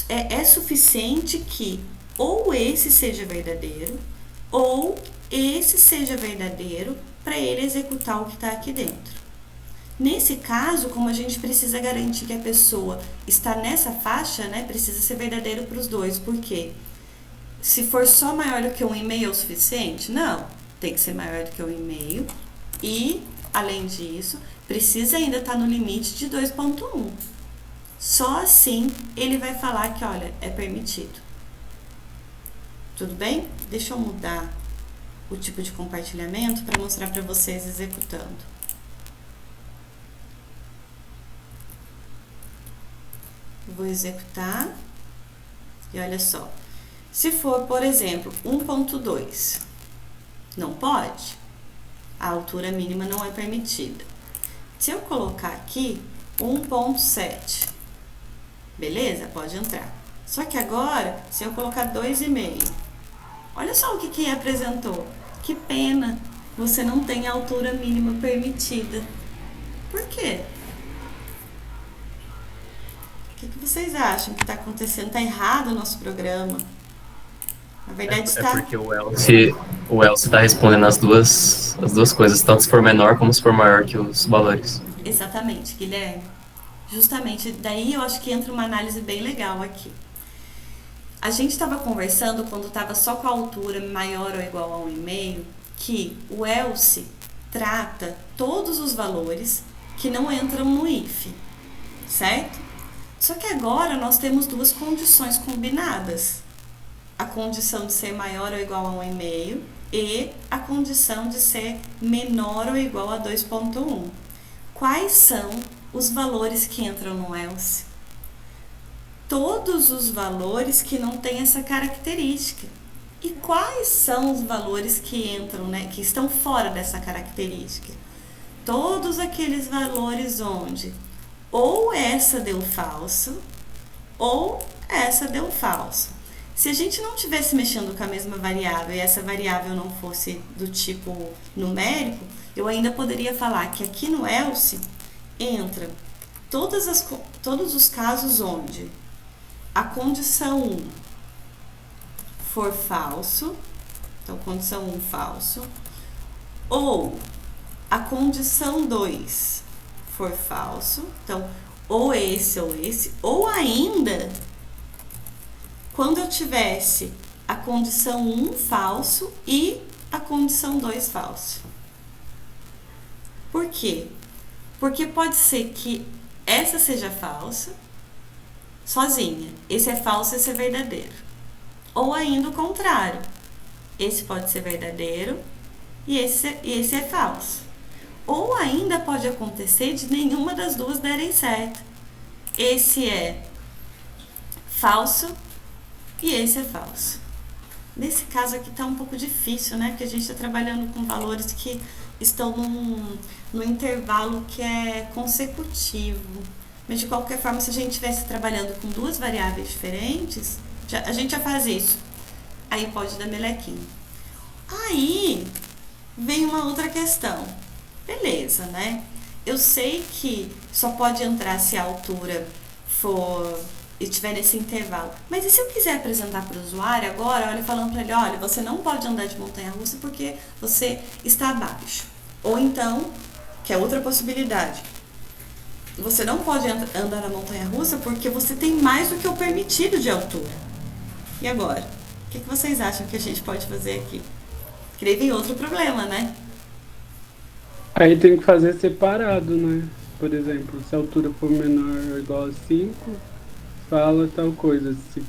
A: é suficiente que ou esse seja verdadeiro, ou esse seja verdadeiro para ele executar o que está aqui dentro. Nesse caso, como a gente precisa garantir que a pessoa está nessa faixa, né, precisa ser verdadeiro para os dois. Por quê? Se for só maior do que 1,5 é o suficiente? Não, tem que ser maior do que 1,5 e, além disso, precisa ainda estar no limite de 2,1. Só assim ele vai falar que, olha, é permitido. Tudo bem? Deixa eu mudar o tipo de compartilhamento para mostrar para vocês executando. Vou executar e olha só. Se for, por exemplo, 1,2, não pode. A altura mínima não é permitida. Se eu colocar aqui 1,7, beleza? Pode entrar. Só que agora, se eu colocar 2,5, olha só o que apresentou. Que pena, você não tem a altura mínima permitida. Por quê? O que vocês acham que está acontecendo? Está errado o nosso programa? Na verdade está...
E: É porque o else está respondendo as duas coisas, tanto se for menor como se for maior que os valores.
A: Exatamente, Guilherme. Justamente, daí eu acho que entra uma análise bem legal aqui. A gente estava conversando, quando estava só com a altura maior ou igual a 1,5, que o else trata todos os valores que não entram no if, certo? Só que agora nós temos duas condições combinadas. A condição de ser maior ou igual a 1,5 e a condição de ser menor ou igual a 2,1. Quais são os valores que entram no else? Todos os valores que não têm essa característica. E quais são os valores que entram, né, que estão fora dessa característica? Todos aqueles valores onde ou essa deu falso, ou essa deu falso. Se a gente não estivesse mexendo com a mesma variável e essa variável não fosse do tipo numérico, eu ainda poderia falar que aqui no else entra todos os casos onde a condição 1 for falso, então condição 1 falso, ou a condição 2 for falso, então ou esse, ou ainda quando eu tivesse a condição 1 falso e a condição 2 falso. Por quê? Porque pode ser que essa seja falsa sozinha, esse é falso, esse é verdadeiro. Ou ainda o contrário, esse pode ser verdadeiro e esse é falso. Ou ainda pode acontecer de nenhuma das duas derem certo. Esse é falso e esse é falso. Nesse caso aqui está um pouco difícil, né? Porque a gente está trabalhando com valores que estão num intervalo que é consecutivo. Mas de qualquer forma, se a gente estivesse trabalhando com duas variáveis diferentes, a gente já faz isso. Aí pode dar melequinho. Aí vem uma outra questão. Beleza, né? Eu sei que só pode entrar se a altura for e estiver nesse intervalo. Mas e se eu quiser apresentar para o usuário agora, olha, falando para ele, olha, você não pode andar de montanha-russa porque você está abaixo. Ou então, que é outra possibilidade, você não pode andar na montanha-russa porque você tem mais do que o permitido de altura. E agora? O que vocês acham que a gente pode fazer aqui? Porque daí vem outro problema, né?
C: Aí tem que fazer separado, né? Por exemplo, se a altura for menor ou igual a 5, fala tal coisa assim.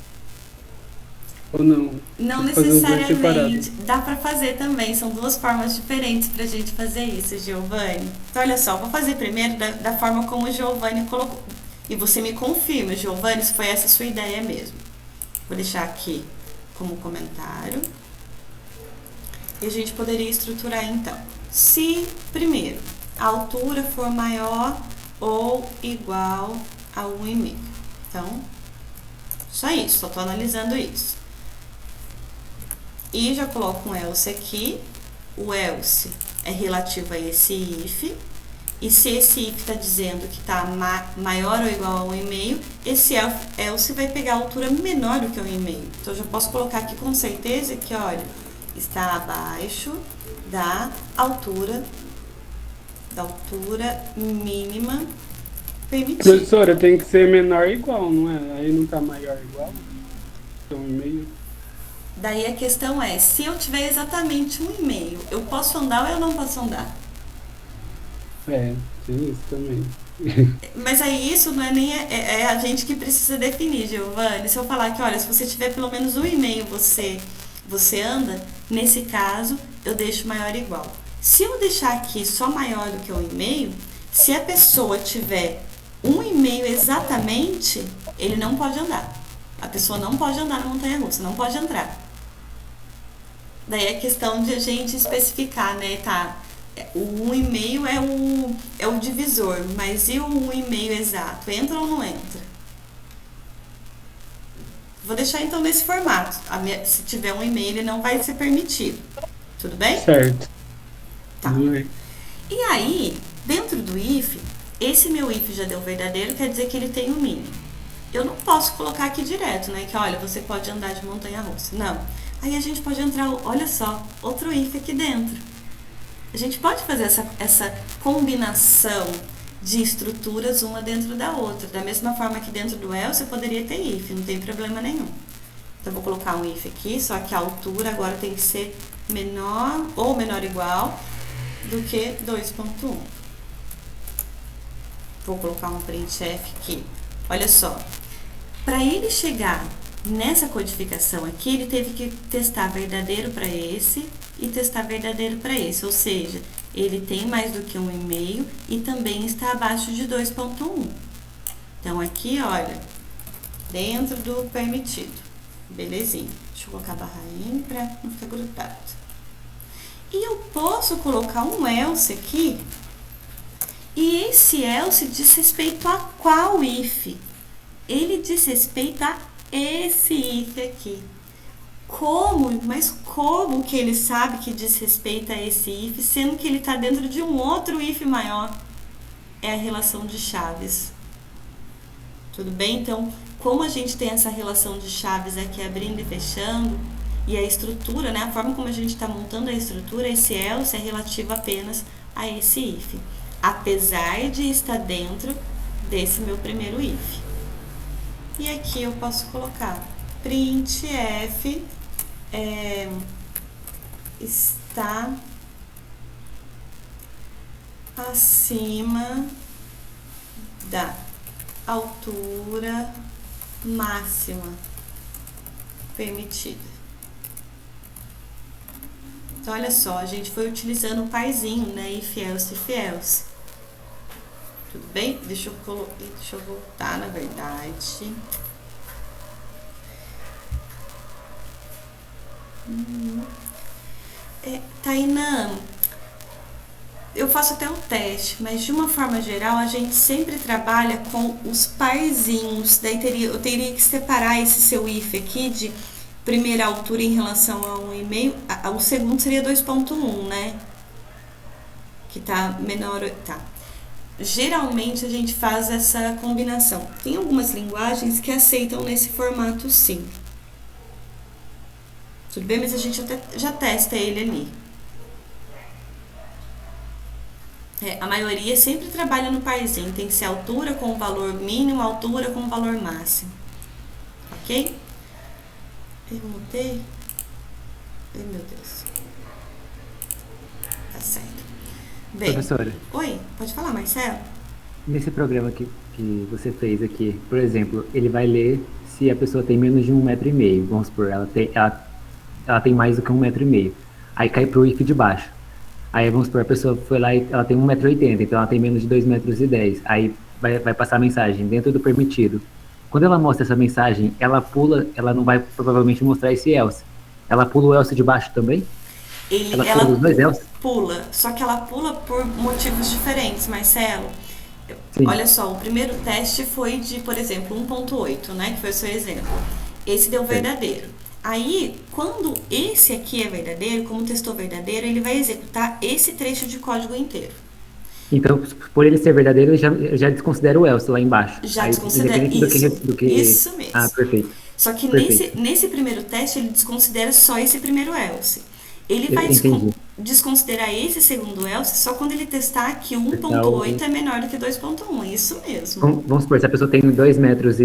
C: Ou não?
A: Não necessariamente. Dá pra fazer também. São duas formas diferentes pra gente fazer isso, Giovanni. Então, olha só, vou fazer primeiro da forma como o Giovanni colocou. E você me confirma, Giovanni, se foi essa a sua ideia mesmo. Vou deixar aqui como comentário. E a gente poderia estruturar então. Se, primeiro, a altura for maior ou igual a 1,5. Então, só isso, só estou analisando isso. E já coloco um else aqui. O else é relativo a esse if. E se esse if está dizendo que está maior ou igual a 1,5, esse else vai pegar a altura menor do que 1,5. Então, eu já posso colocar aqui com certeza que, olha, está abaixo da altura mínima permitida.
C: Professora, tem que ser menor igual, não é? Aí não tá maior igual? Então, 1,5.
A: Daí a questão é, se eu tiver exatamente 1,5, eu posso andar ou eu não posso andar?
C: É, tem isso também.
A: Mas aí isso não é nem a gente que precisa definir, Giovanni. Se eu falar que, olha, se você tiver pelo menos 1,5, você anda, nesse caso, eu deixo maior ou igual. Se eu deixar aqui só maior do que 1,5, se a pessoa tiver 1,5 exatamente, ele não pode andar. A pessoa não pode andar na montanha-russa, não pode entrar. Daí é questão de a gente especificar, né, tá? O 1,5 é o divisor, mas e o 1,5 exato? Entra ou não entra? Vou deixar então nesse formato. Se tiver 1,5, ele não vai ser permitido. Tudo bem?
C: Certo.
A: Tá. E aí, dentro do if, esse meu if já deu verdadeiro, quer dizer que ele tem o mínimo. Eu não posso colocar aqui direto, né? Que olha, você pode andar de montanha-russa. Não. Aí a gente pode entrar, olha só, outro if aqui dentro. A gente pode fazer essa combinação de estruturas uma dentro da outra. Da mesma forma que dentro do else você poderia ter if, não tem problema nenhum. Então, eu vou colocar um if aqui, só que a altura agora tem que ser menor ou menor ou igual do que 2.1. Vou colocar um printf aqui. Olha só, para ele chegar nessa codificação aqui, ele teve que testar verdadeiro para esse e testar verdadeiro para esse, ou seja, ele tem mais do que 1,5 e também está abaixo de 2.1. Então, aqui, olha, dentro do permitido. Belezinha. Deixa eu colocar barra in para não ficar grudado. E eu posso colocar um else aqui, e esse else diz respeito a qual if? Ele diz respeito a esse if aqui. Mas como que ele sabe que diz respeito a esse if, sendo que ele está dentro de um outro if maior? É a relação de chaves. Tudo bem? Então, como a gente tem essa relação de chaves aqui abrindo e fechando, e a estrutura, né, a forma como a gente está montando a estrutura, esse else é relativo apenas a esse if, apesar de estar dentro desse meu primeiro if. E aqui eu posso colocar printf está acima da altura máxima permitida. Então, olha só, a gente foi utilizando o parzinho, né? If else, if else. Tudo bem? Deixa eu voltar, na verdade. Tainã, eu faço até o teste, mas de uma forma geral a gente sempre trabalha com os parzinhos. Daí eu teria que separar esse seu if aqui de primeira altura em relação a 1,5. O segundo seria 2.1, né? Que tá menor. Tá. Geralmente a gente faz essa combinação. Tem algumas linguagens que aceitam nesse formato, sim. Tudo bem? Mas a gente até já testa ele ali. A maioria sempre trabalha no parzinho. Tem que ser altura com valor mínimo, altura com valor máximo. Ok? Eu mudei. Ai, meu Deus. Tá certo. Bem,
F: professora.
A: Oi, pode falar, Marcelo?
F: Nesse programa que você fez aqui, por exemplo, ele vai ler se a pessoa tem menos de 1,5 m. Vamos supor, ela tem mais do que 1,5 m. Aí cai pro if de baixo. Aí vamos supor, a pessoa foi lá e ela tem 1,80 m, então ela tem menos de 2,10 m. Aí vai passar a mensagem dentro do permitido. Quando ela mostra essa mensagem, ela não vai provavelmente mostrar esse else. Ela pula o else de baixo também? Ela pula dos dois else?
A: pula, só que ela pula por motivos diferentes, Marcelo.
F: Sim.
A: Olha só, o primeiro teste foi de, por exemplo, 1.8, né? Que foi o seu exemplo. Esse deu verdadeiro. Aí, quando esse aqui é verdadeiro, como testou verdadeiro, ele vai executar esse trecho de código inteiro.
F: Então, por ele ser verdadeiro, ele já desconsidera o else lá embaixo.
A: Já
F: Aí,
A: desconsidera
F: independente do que...
A: isso mesmo.
F: Ah, perfeito.
A: Só que
F: Perfeito.
A: nesse primeiro teste, ele desconsidera só esse primeiro else. Ele vai
F: Entendi.
A: desconsiderar esse segundo else só quando ele testar que 1.8 é menor do que 2.1. Isso mesmo.
F: Vamos supor, se a pessoa tem 2,20 metros,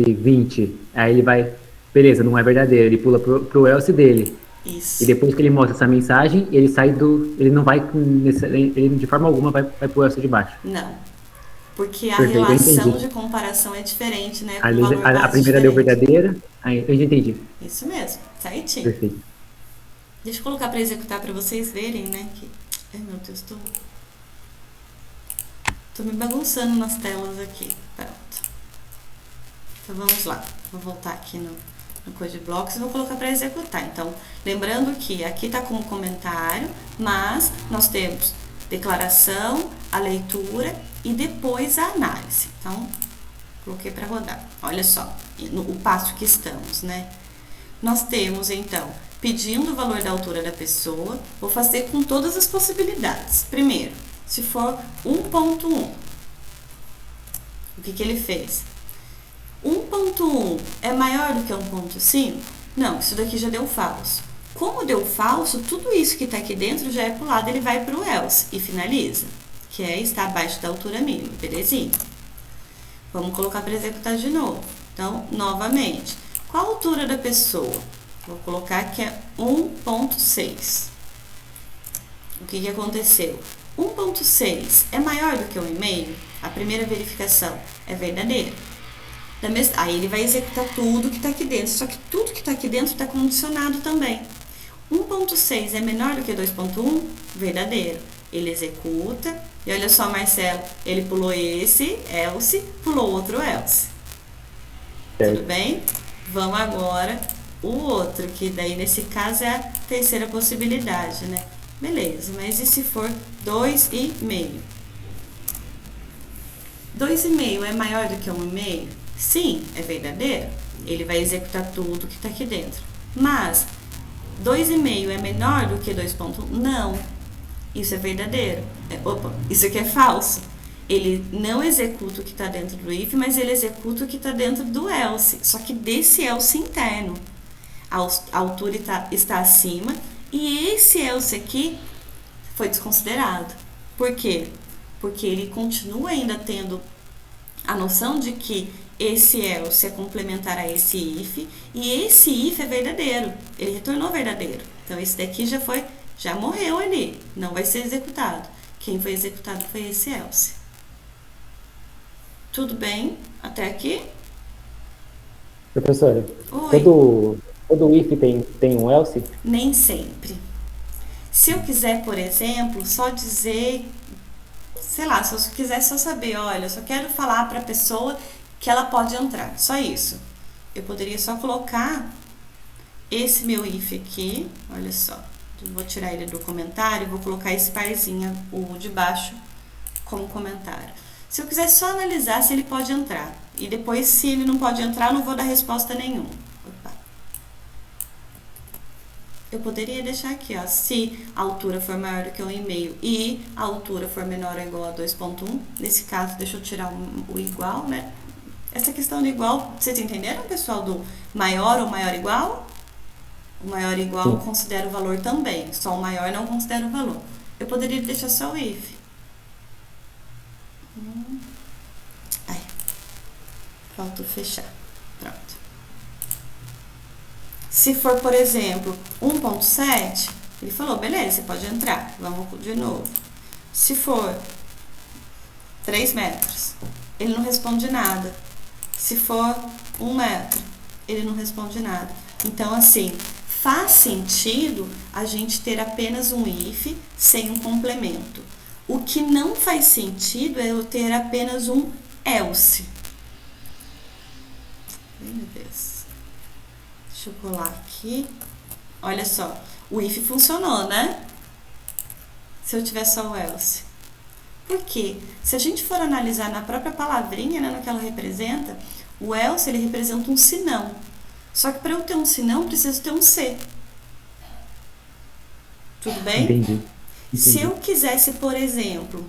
F: aí ele vai... Beleza, não é verdadeiro. Ele pula pro else dele.
A: Isso.
F: E depois que ele mostra essa mensagem, ele sai do... Ele não vai... Ele de forma alguma vai pro else de baixo.
A: Não. Porque a
F: Perfeito, eu
A: relação
F: entendi.
A: de comparação é diferente, né?
F: A,
A: Com valor
F: a
A: base
F: primeira deu
A: diferente.
F: verdadeira. Aí, eu já entendi.
A: Isso mesmo. Certinho.
F: Perfeito.
A: Deixa eu colocar para executar para vocês verem, né? Ai, meu Deus, tô me bagunçando nas telas aqui. Pronto. Então vamos lá. Vou voltar aqui no Code Blocks e vou colocar para executar. Então, lembrando que aqui está como comentário, mas nós temos declaração, a leitura e depois a análise. Então, coloquei para rodar. Olha só, o passo que estamos, né? Nós temos, então, pedindo o valor da altura da pessoa, vou fazer com todas as possibilidades. Primeiro, se for 1.1, o que ele fez? 1.1 é maior do que 1.5? Não, isso daqui já deu falso. Como deu falso, tudo isso que está aqui dentro já é para o lado, ele vai para o else e finaliza, que é estar abaixo da altura mínima, belezinha? Vamos colocar para executar de novo. Então, novamente, qual a altura da pessoa? Vou colocar que é 1.6. O que aconteceu? 1.6 é maior do que 1,5? A primeira verificação é verdadeira. Aí ele vai executar tudo que está aqui dentro, só que tudo que está aqui dentro está condicionado também. 1.6 é menor do que 2.1? Verdadeiro. Ele executa, e olha só, Marcelo, ele pulou esse else, pulou outro else. Tudo bem? Vamos agora o outro, que daí nesse caso é a terceira possibilidade, né? Beleza, mas e se for 2,5? 2,5 é maior do que 1,5? Sim, é verdadeiro. Ele vai executar tudo que está aqui dentro. Mas 2,5 é menor do que 2,1? Não. Isso é verdadeiro. Isso aqui é falso. Ele não executa o que está dentro do if, mas ele executa o que está dentro do else. Só que desse else interno. A altura está acima e esse else aqui foi desconsiderado. Por quê? Porque ele continua ainda tendo a noção de que esse else é complementar a esse if e esse if é verdadeiro. Ele retornou verdadeiro. Então esse daqui já morreu ali, não vai ser executado. Quem foi executado foi esse else. Tudo bem até aqui?
G: Professora,
A: Oi.
G: todo if tem um else?
A: Nem sempre. Se eu quiser, por exemplo, só dizer, sei lá, se eu quiser só saber, olha, eu só quero falar para a pessoa que ela pode entrar, só isso. Eu poderia só colocar esse meu if aqui, olha só. Eu vou tirar ele do comentário, vou colocar esse parzinho, o de baixo, como comentário. Se eu quiser só analisar se ele pode entrar, e depois se ele não pode entrar, eu não vou dar resposta nenhuma. Opa. Eu poderia deixar aqui, ó, se a altura for maior do que 1,5 e a altura for menor ou igual a 2,1, nesse caso, deixa eu tirar o igual, né? Essa questão do igual, vocês entenderam, pessoal, do maior ou maior igual? O maior igual eu considero o valor também, só o maior não considero o valor. Eu poderia deixar só o if. Ai, faltou fechar. Pronto. Se for, por exemplo, 1.7, ele falou, beleza, você pode entrar. Vamos de novo. Se for 3 metros, ele não responde nada. Se for 1 metro, ele não responde nada. Então, assim, faz sentido a gente ter apenas um if sem um complemento. O que não faz sentido é eu ter apenas um else. Ai, meu Deus. Deixa eu colar aqui. Olha só, o if funcionou, né? se eu tiver só o else? Porque se a gente for analisar na própria palavrinha, né, no que ela representa, o else ele representa um senão. Só que para eu ter um senão, preciso ter um se. Tudo bem?
F: Entendi.
A: Se eu quisesse, por exemplo,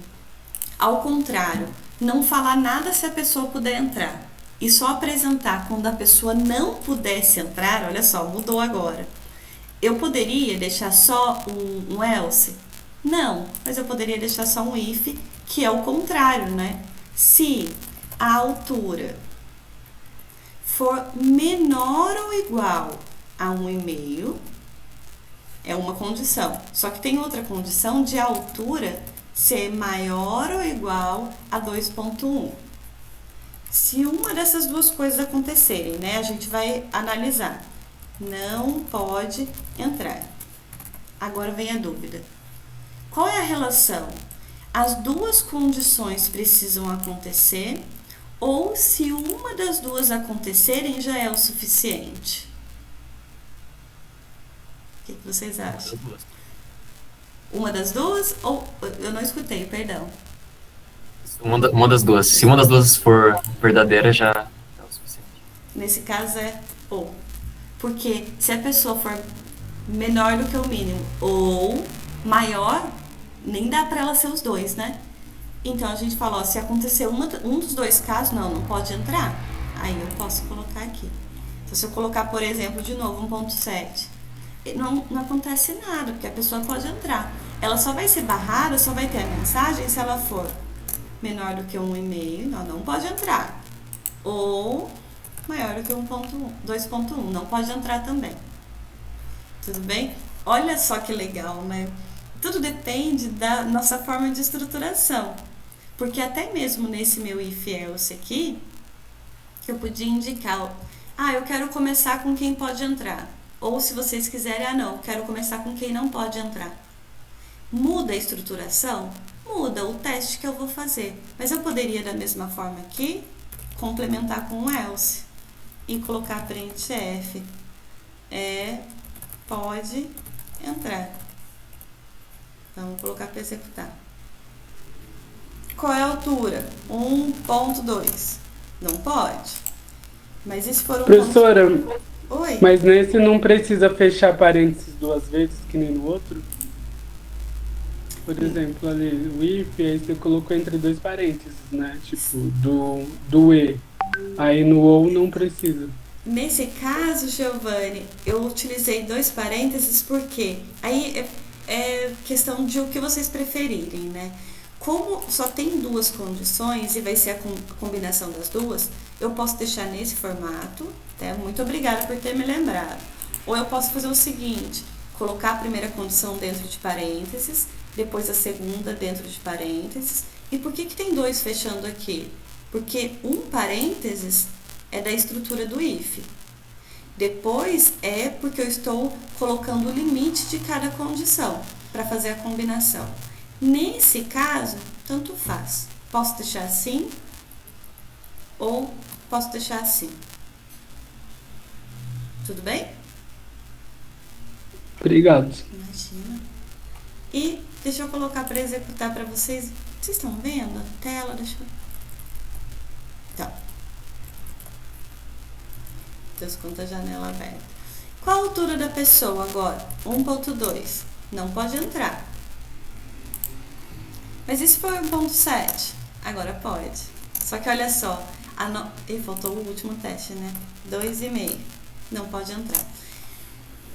A: ao contrário, não falar nada se a pessoa puder entrar e só apresentar quando a pessoa não pudesse entrar, olha só, mudou agora. Eu poderia deixar só um else? Não, mas eu poderia deixar só um if, que é o contrário, né? Se a altura for menor ou igual a 1,5, é uma condição. Só que tem outra condição de a altura ser maior ou igual a 2,1. Se uma dessas duas coisas acontecerem, né, a gente vai analisar. Não pode entrar. Agora vem a dúvida. Qual é a relação? As duas condições precisam acontecer ou se uma das duas acontecerem já é o suficiente? O que vocês acham? Uma das duas ou... Eu não escutei, perdão.
E: Uma das duas. Se uma das duas for verdadeira, já é o suficiente.
A: Nesse caso é ou. Porque se a pessoa for menor do que o mínimo ou maior, nem dá para ela ser os dois, né? Então a gente fala, ó, se acontecer um dos dois casos, não pode entrar. Aí eu posso colocar aqui. Então, se eu colocar, por exemplo, de novo 1,7, não acontece nada, porque a pessoa pode entrar. Ela só vai ser barrada, só vai ter a mensagem se ela for menor do que 1,5, não pode entrar. Ou maior do que 2,1, não pode entrar também. Tudo bem? Olha só que legal, né? Tudo depende da nossa forma de estruturação. Porque até mesmo nesse meu if else aqui, que eu podia indicar, eu quero começar com quem pode entrar. Ou se vocês quiserem, não, quero começar com quem não pode entrar. Muda a estruturação? Muda o teste que eu vou fazer. Mas eu poderia, da mesma forma aqui, complementar com um else e colocar printf. Pode entrar. Então, vou colocar para executar. Qual é a altura? 1,2. Não pode. Mas e se for um...
C: Professora,
A: Oi?
C: mas nesse não precisa fechar parênteses duas vezes, que nem no outro? Por exemplo, ali, o if, aí você colocou entre dois parênteses, né? Tipo, do e. Aí no ou não precisa.
A: Nesse caso, Giovanni, eu utilizei dois parênteses porque aí é questão de o que vocês preferirem, né? Como só tem duas condições e vai ser a combinação das duas, eu posso deixar nesse formato, né? Muito obrigada por ter me lembrado. Ou eu posso fazer o seguinte, colocar a primeira condição dentro de parênteses, depois a segunda dentro de parênteses. E por que tem dois fechando aqui? Porque um parênteses é da estrutura do if. Depois é porque eu estou colocando o limite de cada condição para fazer a combinação. Nesse caso, tanto faz. Posso deixar assim ou posso deixar assim. Tudo bem?
C: Obrigado.
A: Imagina. E deixa eu colocar para executar para vocês. Vocês estão vendo a tela? Deixa eu... Então. Deus conta a janela aberta. Qual a altura da pessoa agora? 1,2. Não pode entrar. Mas e se for 1,7? Agora pode. Só que olha só. E faltou o último teste, né? 2,5. Não pode entrar.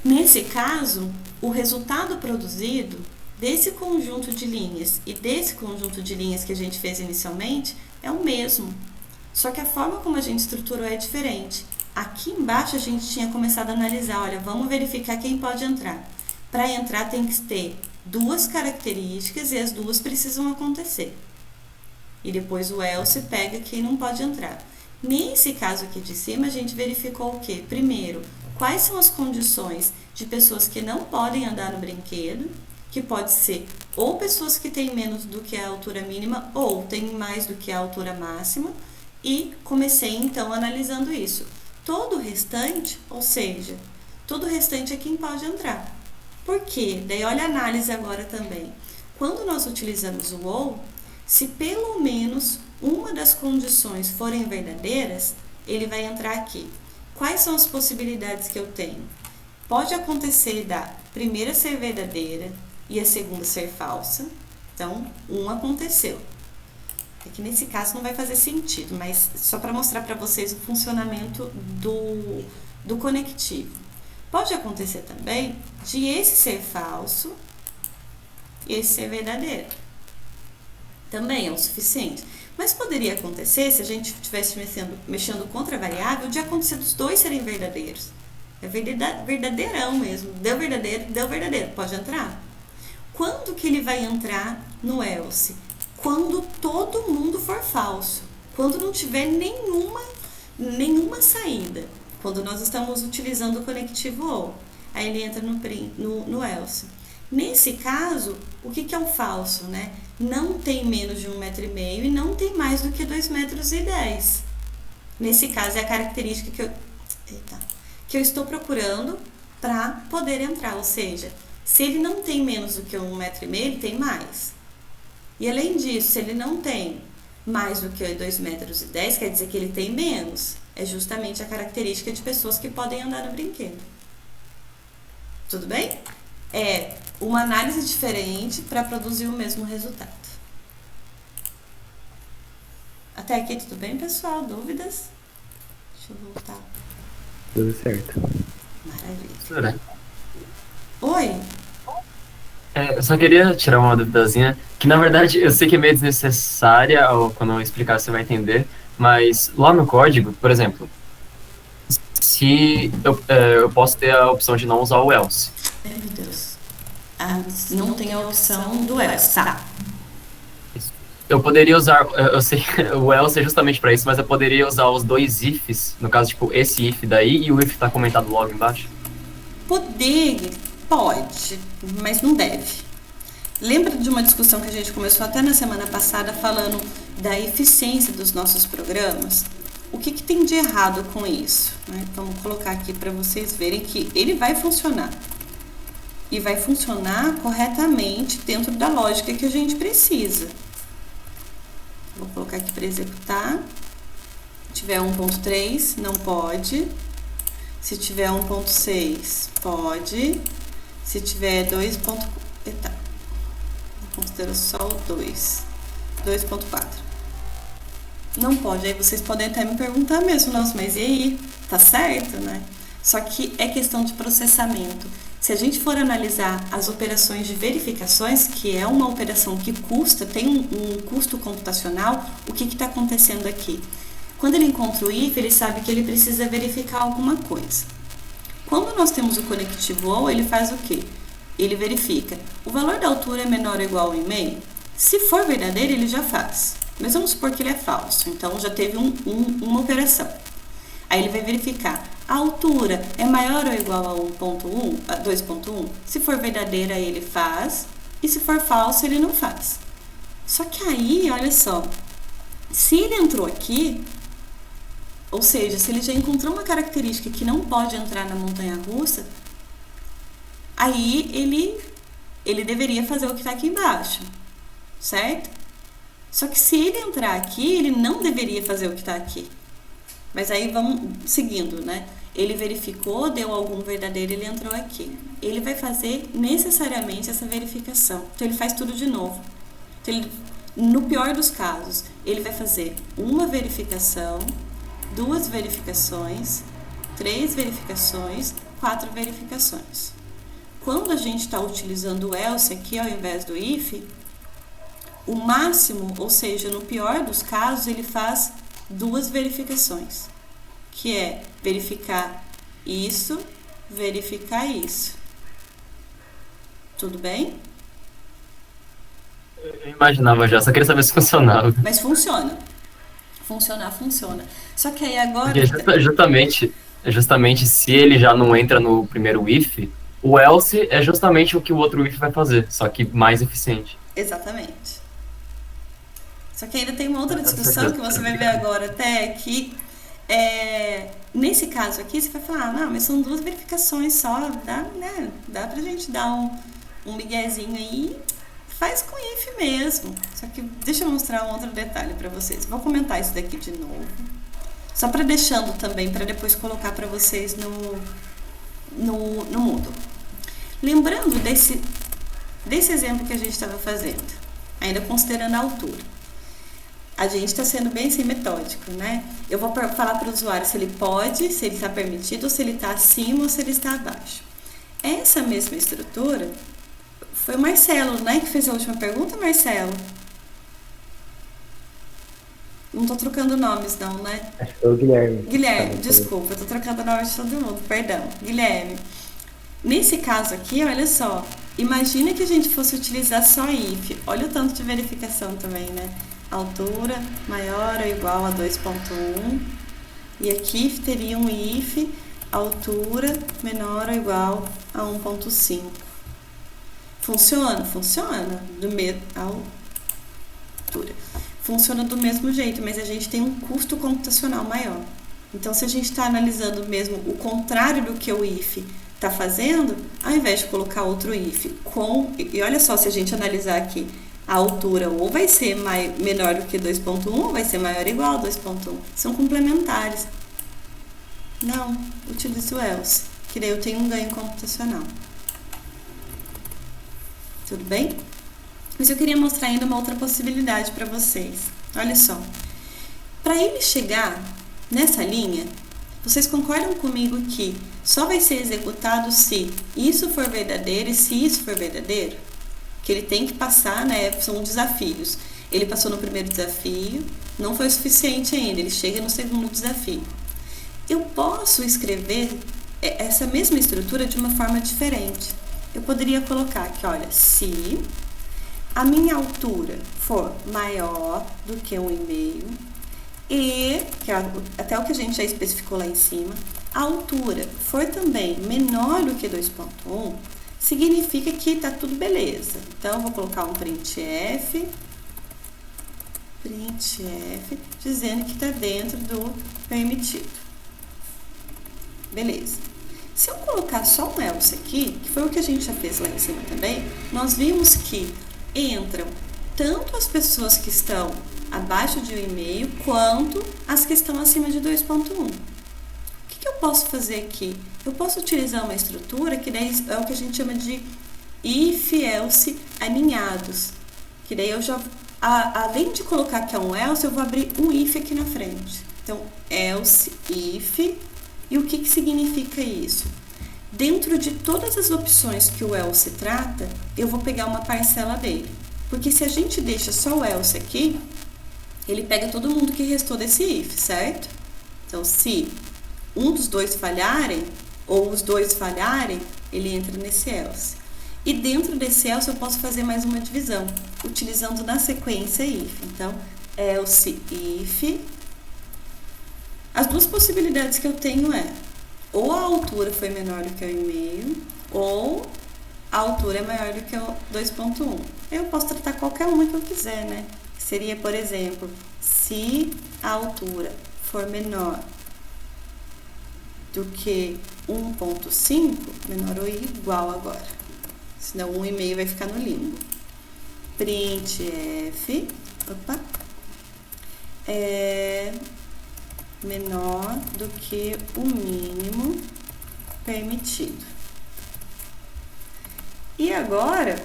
A: Nesse caso, o resultado produzido desse conjunto de linhas e desse conjunto de linhas que a gente fez inicialmente é o mesmo. Só que a forma como a gente estruturou é diferente. Aqui embaixo a gente tinha começado a analisar, olha, vamos verificar quem pode entrar. Para entrar tem que ter duas características e as duas precisam acontecer. E depois o else pega quem não pode entrar. Nesse caso aqui de cima, a gente verificou o quê? Primeiro, quais são as condições de pessoas que não podem andar no brinquedo, que pode ser ou pessoas que têm menos do que a altura mínima ou têm mais do que a altura máxima, e comecei então analisando isso. Todo o restante, ou seja, todo o restante é quem pode entrar. Por quê? Daí olha a análise agora também. Quando nós utilizamos o ou, se pelo menos uma das condições forem verdadeiras, ele vai entrar aqui. Quais são as possibilidades que eu tenho? Pode acontecer da primeira ser verdadeira e a segunda ser falsa. Então, um aconteceu. Aqui nesse caso não vai fazer sentido, mas só para mostrar para vocês o funcionamento do conectivo. Pode acontecer também de esse ser falso e esse ser verdadeiro. Também é o suficiente. Mas poderia acontecer, se a gente estivesse mexendo contra a variável, de acontecer dos dois serem verdadeiros. É verdadeirão mesmo. Deu verdadeiro. Pode entrar? Quando que ele vai entrar no else? Quando todo mundo for falso. Quando não tiver nenhuma saída. Quando nós estamos utilizando o conectivo ou. Aí ele entra no else. Nesse caso, o que é um falso, né? Não tem menos de 1,5 metro e não tem mais do que 2,10 metros. Nesse caso, é a característica que eu estou procurando para poder entrar. Ou seja, se ele não tem menos do que 1,5 metro, ele tem mais. E além disso, se ele não tem mais do que 2,10 metros, quer dizer que ele tem menos. É justamente a característica de pessoas que podem andar no brinquedo. Tudo bem? É uma análise diferente para produzir o mesmo resultado. Até aqui tudo bem, pessoal? Dúvidas? Deixa eu voltar.
F: Tudo certo.
A: Maravilha. Oi?
E: Eu só queria tirar uma duvidazinha, que na verdade eu sei que é meio desnecessária, ou quando eu explicar você vai entender, mas lá no código, por exemplo, se eu posso ter a opção de não usar o else.
A: Meu Deus. Não tem a opção do else, tá?
E: Eu poderia usar, eu sei que o else é justamente para isso, mas eu poderia usar os dois ifs, no caso, tipo, esse if daí e o if tá comentado logo embaixo?
A: Pode, mas não deve. Lembra de uma discussão que a gente começou até na semana passada falando da eficiência dos nossos programas? O que tem de errado com isso? Né? Vamos colocar aqui para vocês verem que ele vai funcionar. E vai funcionar corretamente dentro da lógica que a gente precisa. Vou colocar aqui para executar. Se tiver 1.3, não pode. Se tiver 1.6, pode. Se tiver 2. Eita. Considero só o 2. 2.4. Não pode. Aí vocês podem até me perguntar mesmo, nossa, mas e aí? Tá certo, né? Só que é questão de processamento. Se a gente for analisar as operações de verificações, que é uma operação que custa, tem um custo computacional, o que está acontecendo aqui? Quando ele encontra o if, ele sabe que ele precisa verificar alguma coisa. Quando nós temos o conectivo ou, ele faz o quê? Ele verifica, o valor da altura é menor ou igual ao 1,5? Se for verdadeiro, ele já faz. Mas vamos supor que ele é falso, então já teve uma operação. Aí ele vai verificar, a altura é maior ou igual a 1.1, a 2.1? Se for verdadeira, ele faz, e se for falso, ele não faz. Só que aí, olha só, se ele entrou aqui, ou seja, se ele já encontrou uma característica que não pode entrar na montanha-russa, aí ele deveria fazer o que está aqui embaixo, certo? Só que se ele entrar aqui, ele não deveria fazer o que está aqui. Mas aí vamos seguindo, né? Ele verificou, deu algum verdadeiro, ele entrou aqui. Ele vai fazer necessariamente essa verificação. Então, ele faz tudo de novo. Então, no pior dos casos, ele vai fazer uma verificação, 2 verificações, 3 verificações, 4 verificações. Quando a gente está utilizando o else aqui ao invés do if, o máximo, ou seja, no pior dos casos, ele faz 2 verificações, que é verificar isso, verificar isso. Tudo bem?
E: Eu imaginava já, só queria saber se funcionava.
A: Mas funciona. Funcionar, funciona. Só que aí agora...
E: Porque justamente se ele já não entra no primeiro if, o else é justamente o que o outro if vai fazer, só que mais eficiente.
A: Exatamente. Só que ainda tem uma outra discussão que você vai ver agora até que nesse caso aqui você vai falar, não, mas são 2 verificações só, dá pra gente dar um miguezinho aí, faz com if mesmo. Só que deixa eu mostrar um outro detalhe para vocês. Vou comentar isso daqui de novo. Só para deixando também, para depois colocar para vocês no Moodle. Lembrando desse exemplo que a gente estava fazendo, ainda considerando a altura. A gente está sendo bem assim, metódico, né? Eu vou falar para o usuário se ele pode, se ele está permitido, ou se ele está acima ou se ele está abaixo. Essa mesma estrutura, foi o Marcelo, né, que fez a última pergunta, Marcelo? Não estou trocando nomes, não, né?
G: Acho que foi o Guilherme.
A: Guilherme, desculpa, eu estou trocando o nome de todo mundo, perdão. Guilherme, nesse caso aqui, olha só, imagina que a gente fosse utilizar só if. Olha o tanto de verificação também, né? Altura maior ou igual a 2.1. E aqui teria um if, altura menor ou igual a 1.5. Funciona? Funciona. Altura. Funciona do mesmo jeito, mas a gente tem um custo computacional maior. Então, se a gente está analisando mesmo o contrário do que o if está fazendo, ao invés de colocar outro if e olha só, se a gente analisar aqui, a altura ou vai ser menor do que 2.1 ou vai ser maior ou igual a 2.1. São complementares. Não, utilizo o else, que daí eu tenho um ganho computacional. Tudo bem? Mas eu queria mostrar ainda uma outra possibilidade para vocês. Olha só. Para ele chegar nessa linha, vocês concordam comigo que só vai ser executado se isso for verdadeiro e se isso for verdadeiro? Que ele tem que passar, né? São desafios. Ele passou no primeiro desafio, não foi o suficiente ainda, ele chega no segundo desafio. Eu posso escrever essa mesma estrutura de uma forma diferente. Eu poderia colocar aqui, olha, se a minha altura for maior do que 1,5 e, que é até o que a gente já especificou lá em cima, a altura for também menor do que 2.1, significa que está tudo beleza. Então, eu vou colocar um printf, dizendo que está dentro do permitido. Beleza. Se eu colocar só um else aqui, que foi o que a gente já fez lá em cima também, nós vimos que entram tanto as pessoas que estão abaixo de 1,5 quanto as que estão acima de 2.1. O que eu posso fazer aqui? Eu posso utilizar uma estrutura que daí é o que a gente chama de if, else alinhados. Que daí eu já, além de colocar que é um else, eu vou abrir um if aqui na frente. Então, else, if. E o que significa isso? Dentro de todas as opções que o else trata, eu vou pegar uma parcela dele. Porque se a gente deixa só o else aqui, ele pega todo mundo que restou desse if, certo? Então, se um dos dois falharem, ou os dois falharem, ele entra nesse else. E dentro desse else eu posso fazer mais uma divisão, utilizando na sequência if. Então, else if. As duas possibilidades que eu tenho ou a altura foi menor do que o 1,5, ou a altura é maior do que o 2.1. Eu posso tratar qualquer uma que eu quiser, né? Seria, por exemplo, se a altura for menor do que 1.5, menor ou igual agora. Senão 1,5 vai ficar no limbo. Printf, menor do que o mínimo permitido. E agora,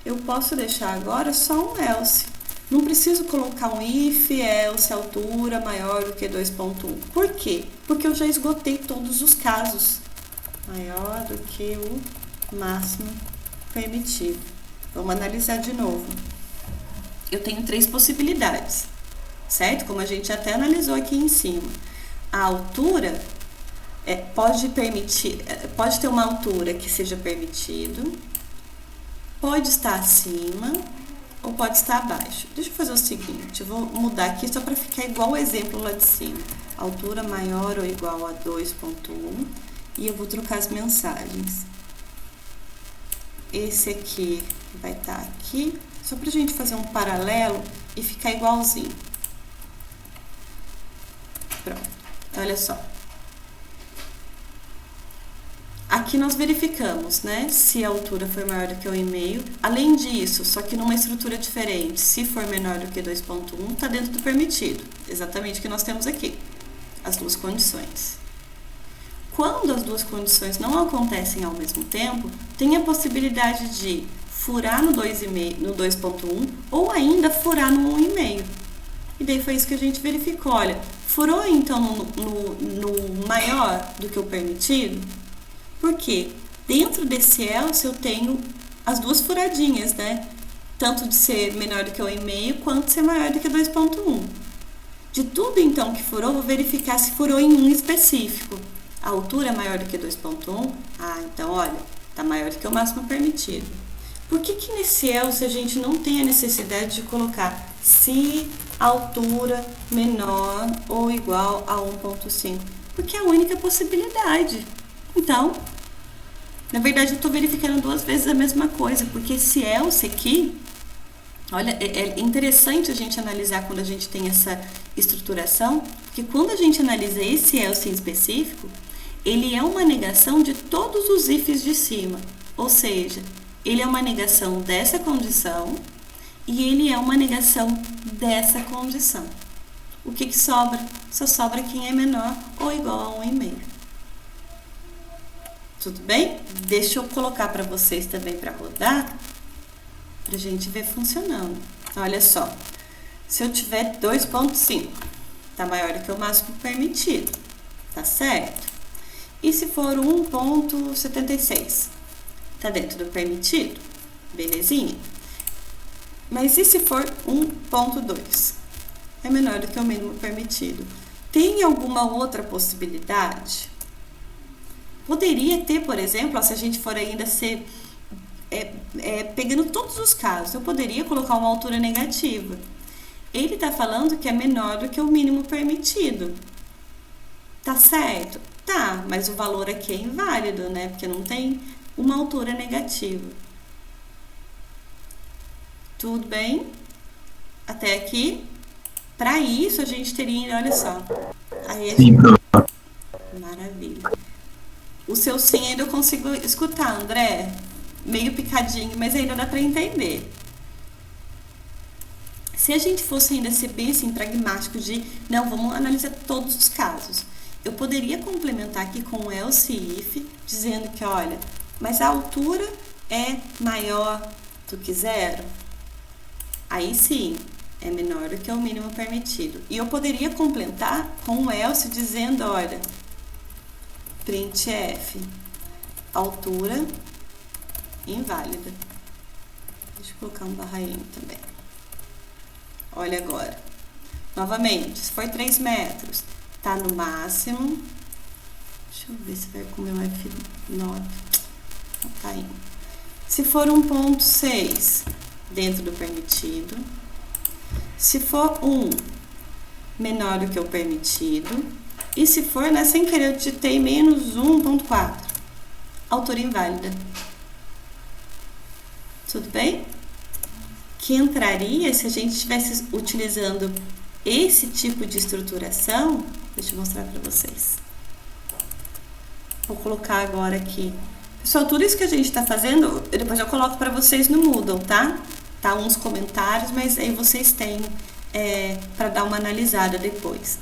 A: eu posso deixar agora só um else. Não preciso colocar um if, else, altura maior do que 2.1. Por quê? Porque eu já esgotei todos os casos. Maior do que o máximo permitido. Vamos analisar de novo. Eu tenho 3 possibilidades, certo? Como a gente até analisou aqui em cima. A altura pode ter uma altura que seja permitido, pode estar acima ou pode estar abaixo. Deixa eu fazer o seguinte, eu vou mudar aqui só para ficar igual o exemplo lá de cima. Altura maior ou igual a 2.1 e eu vou trocar as mensagens. Esse aqui vai estar aqui, só para a gente fazer um paralelo e ficar igualzinho. Pronto, olha só. aqui nós verificamos, né, se a altura for maior do que 1,5. Além disso, só que numa estrutura diferente, se for menor do que 2,1, está dentro do permitido. Exatamente o que nós temos aqui, as duas condições. Quando as duas condições não acontecem ao mesmo tempo, tem a possibilidade de furar no 2,5, no 2,1 ou ainda furar no 1,5. E daí foi isso que a gente verificou. Olha, furou então no maior do que o permitido? Porque dentro desse else eu tenho as duas furadinhas, né? Tanto de ser menor do que 1,5 quanto de ser maior do que 2,1. De tudo então que furou, vou verificar se furou em um específico. A altura é maior do que 2,1? Ah, então olha, está maior do que o máximo permitido. Por que nesse else a gente não tem a necessidade de colocar se a altura menor ou igual a 1,5? Porque é a única possibilidade. Então, na verdade eu estou verificando duas vezes a mesma coisa, porque esse else aqui, olha, é interessante a gente analisar quando a gente tem essa estruturação, porque quando a gente analisa esse else em específico, ele é uma negação de todos os ifs de cima, ou seja, ele é uma negação dessa condição e ele é uma negação dessa condição. O que sobra? Só sobra quem é menor ou igual a 1,5. Tudo bem? Deixa eu colocar para vocês também para rodar, para a gente ver funcionando. Olha só, se eu tiver 2,5, tá maior do que o máximo permitido, tá certo? E se for 1,76, tá dentro do permitido, belezinha? Mas e se for 1,2? É menor do que o mínimo permitido. Tem alguma outra possibilidade? Poderia ter, por exemplo, se a gente for ainda ser pegando todos os casos, eu poderia colocar uma altura negativa. Ele está falando que é menor do que o mínimo permitido. Tá certo? Tá, mas o valor aqui é inválido, né? Porque não tem uma altura negativa. Tudo bem? Até aqui? Para isso, a gente teria, olha só. Aí a gente... Maravilha. O seu sim ainda eu consigo escutar, André. Meio picadinho, mas ainda dá para entender. Se a gente fosse ainda ser bem assim, pragmático de, não, vamos analisar todos os casos. Eu poderia complementar aqui com o else if, dizendo que, olha, mas a altura é maior do que 0? Aí sim, é menor do que o mínimo permitido. E eu poderia complementar com o else dizendo, olha, printf, altura inválida. Deixa eu colocar um barra-n também. Olha agora. Novamente, se for 3 metros, tá no máximo. Deixa eu ver se vai com o meu F9. Não tá indo. Se for 1,6, dentro do permitido. Se for 1, menor do que o permitido. E se for, né, sem querer, eu digitei menos 1,4. Altura inválida. Tudo bem? Que entraria se a gente estivesse utilizando esse tipo de estruturação. Deixa eu mostrar para vocês. Vou colocar agora aqui. Pessoal, tudo isso que a gente está fazendo, depois eu coloco para vocês no Moodle, tá? Tá uns comentários, mas aí vocês têm para dar uma analisada depois.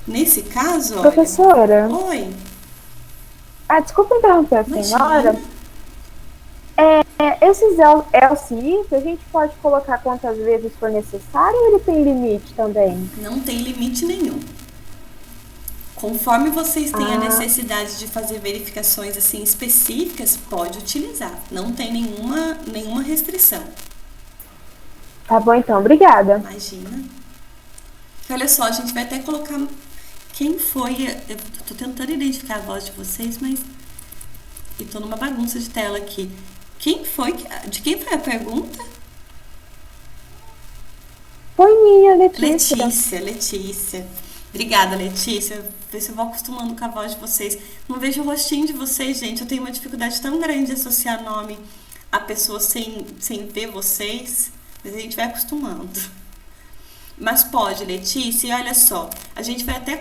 A: Nesse caso, olha,
H: professora.
A: Oi.
H: Desculpa interromper a senhora. Esses else if, a gente pode colocar quantas vezes for necessário ou ele tem limite também?
A: Não tem limite nenhum. Conforme vocês têm a necessidade de fazer verificações assim específicas, pode utilizar. Não tem nenhuma restrição.
H: Tá bom, então. Obrigada.
A: Imagina. Olha só, a gente vai até colocar quem foi. Eu tô tentando identificar a voz de vocês, mas eu tô numa bagunça de tela aqui. De quem foi a pergunta?
H: Foi minha, Letícia.
A: Letícia. Obrigada, Letícia. Ver se eu vou acostumando com a voz de vocês. Não vejo o rostinho de vocês, gente. Eu tenho uma dificuldade tão grande de associar nome a pessoa sem ver vocês. Mas a gente vai acostumando. Mas pode, Letícia. E olha só, a gente vai até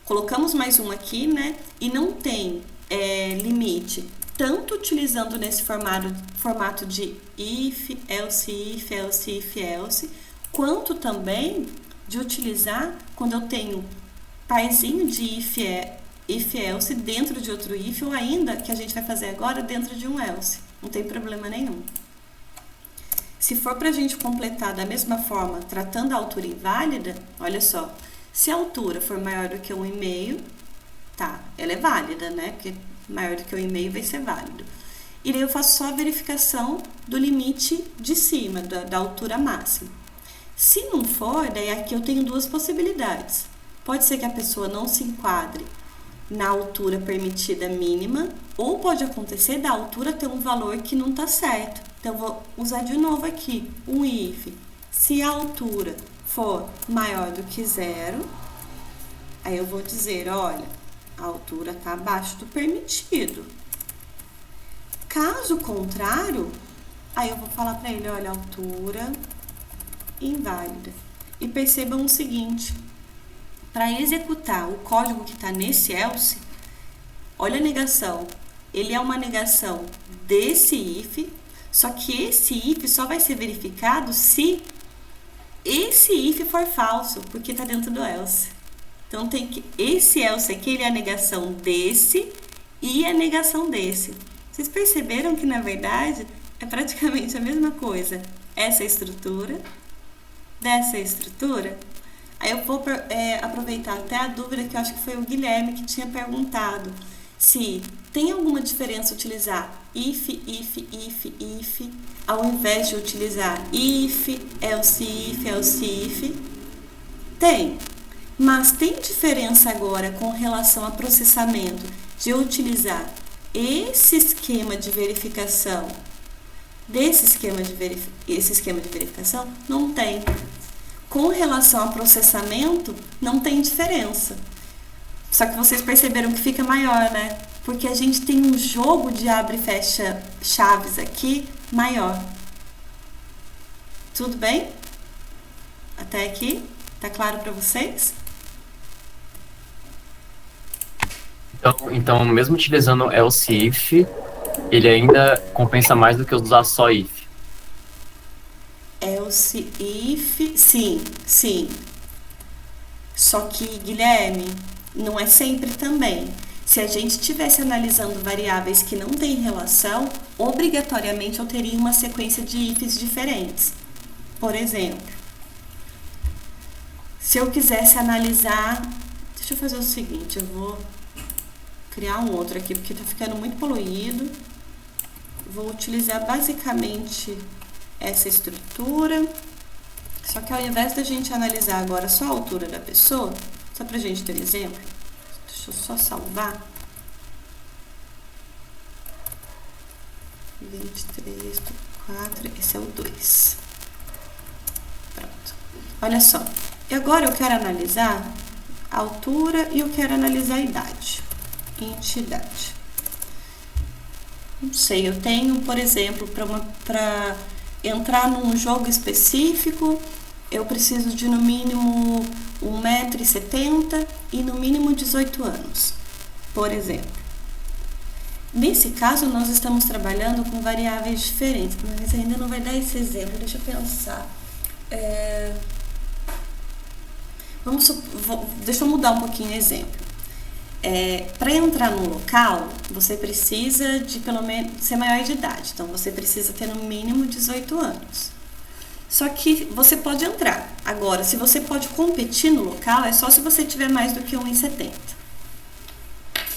A: colocamos mais um aqui, né? E não tem limite, tanto utilizando nesse formato de if, else, quanto também de utilizar quando eu tenho parzinho de if, else dentro de outro if, ou ainda, que a gente vai fazer agora, dentro de um else. Não tem problema nenhum. Se for para a gente completar da mesma forma, tratando a altura inválida, olha só, se a altura for maior do que 1,5, tá, ela é válida, né? Porque maior do que 1,5 vai ser válido. E daí eu faço só a verificação do limite de cima, da altura máxima. Se não for, daí aqui eu tenho duas possibilidades. Pode ser que a pessoa não se enquadre na altura permitida mínima, ou pode acontecer da altura ter um valor que não está certo. Então, eu vou usar de novo aqui um if. Se a altura for maior do que 0, aí eu vou dizer, olha, a altura está abaixo do permitido. Caso contrário, aí eu vou falar para ele, olha, altura inválida. E percebam o seguinte, para executar o código que está nesse else, olha a negação, ele é uma negação desse if, só que esse if só vai ser verificado se esse if for falso, porque está dentro do else. Então, esse else aqui, ele é a negação desse e a negação desse. Vocês perceberam que, na verdade, é praticamente a mesma coisa. Essa estrutura, dessa estrutura. Aí eu vou aproveitar até a dúvida que eu acho que foi o Guilherme que tinha perguntado. Se tem alguma diferença utilizar if, ao invés de utilizar if, else, tem. Mas tem diferença agora com relação a processamento de utilizar esse esquema de verificação esse esquema de verificação? Não tem. Com relação a processamento, não tem diferença. Só que vocês perceberam que fica maior, né? Porque a gente tem um jogo de abre e fecha chaves aqui maior. Tudo bem? Até aqui? Tá claro para vocês?
E: Então, mesmo utilizando else if, ele ainda compensa mais do que usar só if.
A: Else if, sim. Só que, Guilherme, não é sempre também. Se a gente estivesse analisando variáveis que não têm relação, obrigatoriamente eu teria uma sequência de ifs diferentes. Por exemplo, se eu quisesse analisar... Deixa eu fazer o seguinte, eu vou criar um outro aqui, porque está ficando muito poluído. Vou utilizar basicamente essa estrutura, só que ao invés da gente analisar agora só a altura da pessoa, só para a gente ter um exemplo, deixa eu só salvar. 23, 4, esse é o 2. Pronto. Olha só, e agora eu quero analisar a altura e eu quero analisar a idade. Entidade. Não sei, eu tenho, por exemplo, para entrar num jogo específico, eu preciso de no mínimo 1,70 m e no mínimo 18 anos, por exemplo. Nesse caso, nós estamos trabalhando com variáveis diferentes, mas ainda não vai dar esse exemplo, deixa eu pensar. Deixa eu mudar um pouquinho o exemplo. Para entrar no local, você precisa de pelo menos ser maior de idade, então você precisa ter no mínimo 18 anos. Só que você pode entrar. Agora, se você pode competir no local, é só se você tiver mais do que 1,70 m.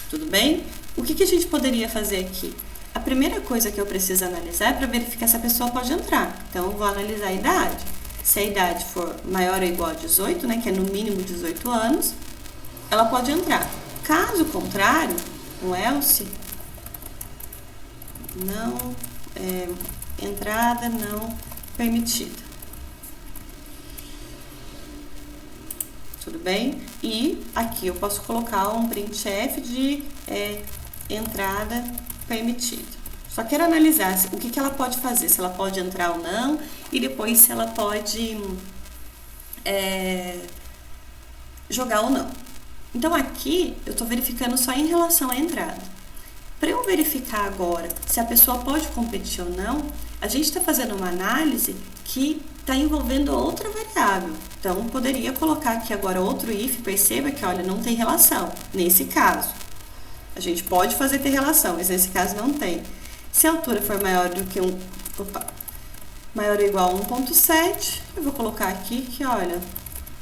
A: Tudo bem? O que a gente poderia fazer aqui? A primeira coisa que eu preciso analisar é para verificar se a pessoa pode entrar. Então, eu vou analisar a idade. Se a idade for maior ou igual a 18, né, que é no mínimo 18 anos, ela pode entrar. Caso contrário, o else, não, entrada não permitida. Tudo bem? E aqui eu posso colocar um printf de entrada permitida. Só quero analisar o que ela pode fazer, se ela pode entrar ou não, e depois se ela pode jogar ou não. Então, aqui, eu estou verificando só em relação à entrada. Para eu verificar agora se a pessoa pode competir ou não, a gente está fazendo uma análise que está envolvendo outra variável. Então, eu poderia colocar aqui agora outro if, perceba que, olha, não tem relação, nesse caso. A gente pode fazer ter relação, mas nesse caso não tem. Se a altura for maior do que maior ou igual a 1.7, eu vou colocar aqui que, olha,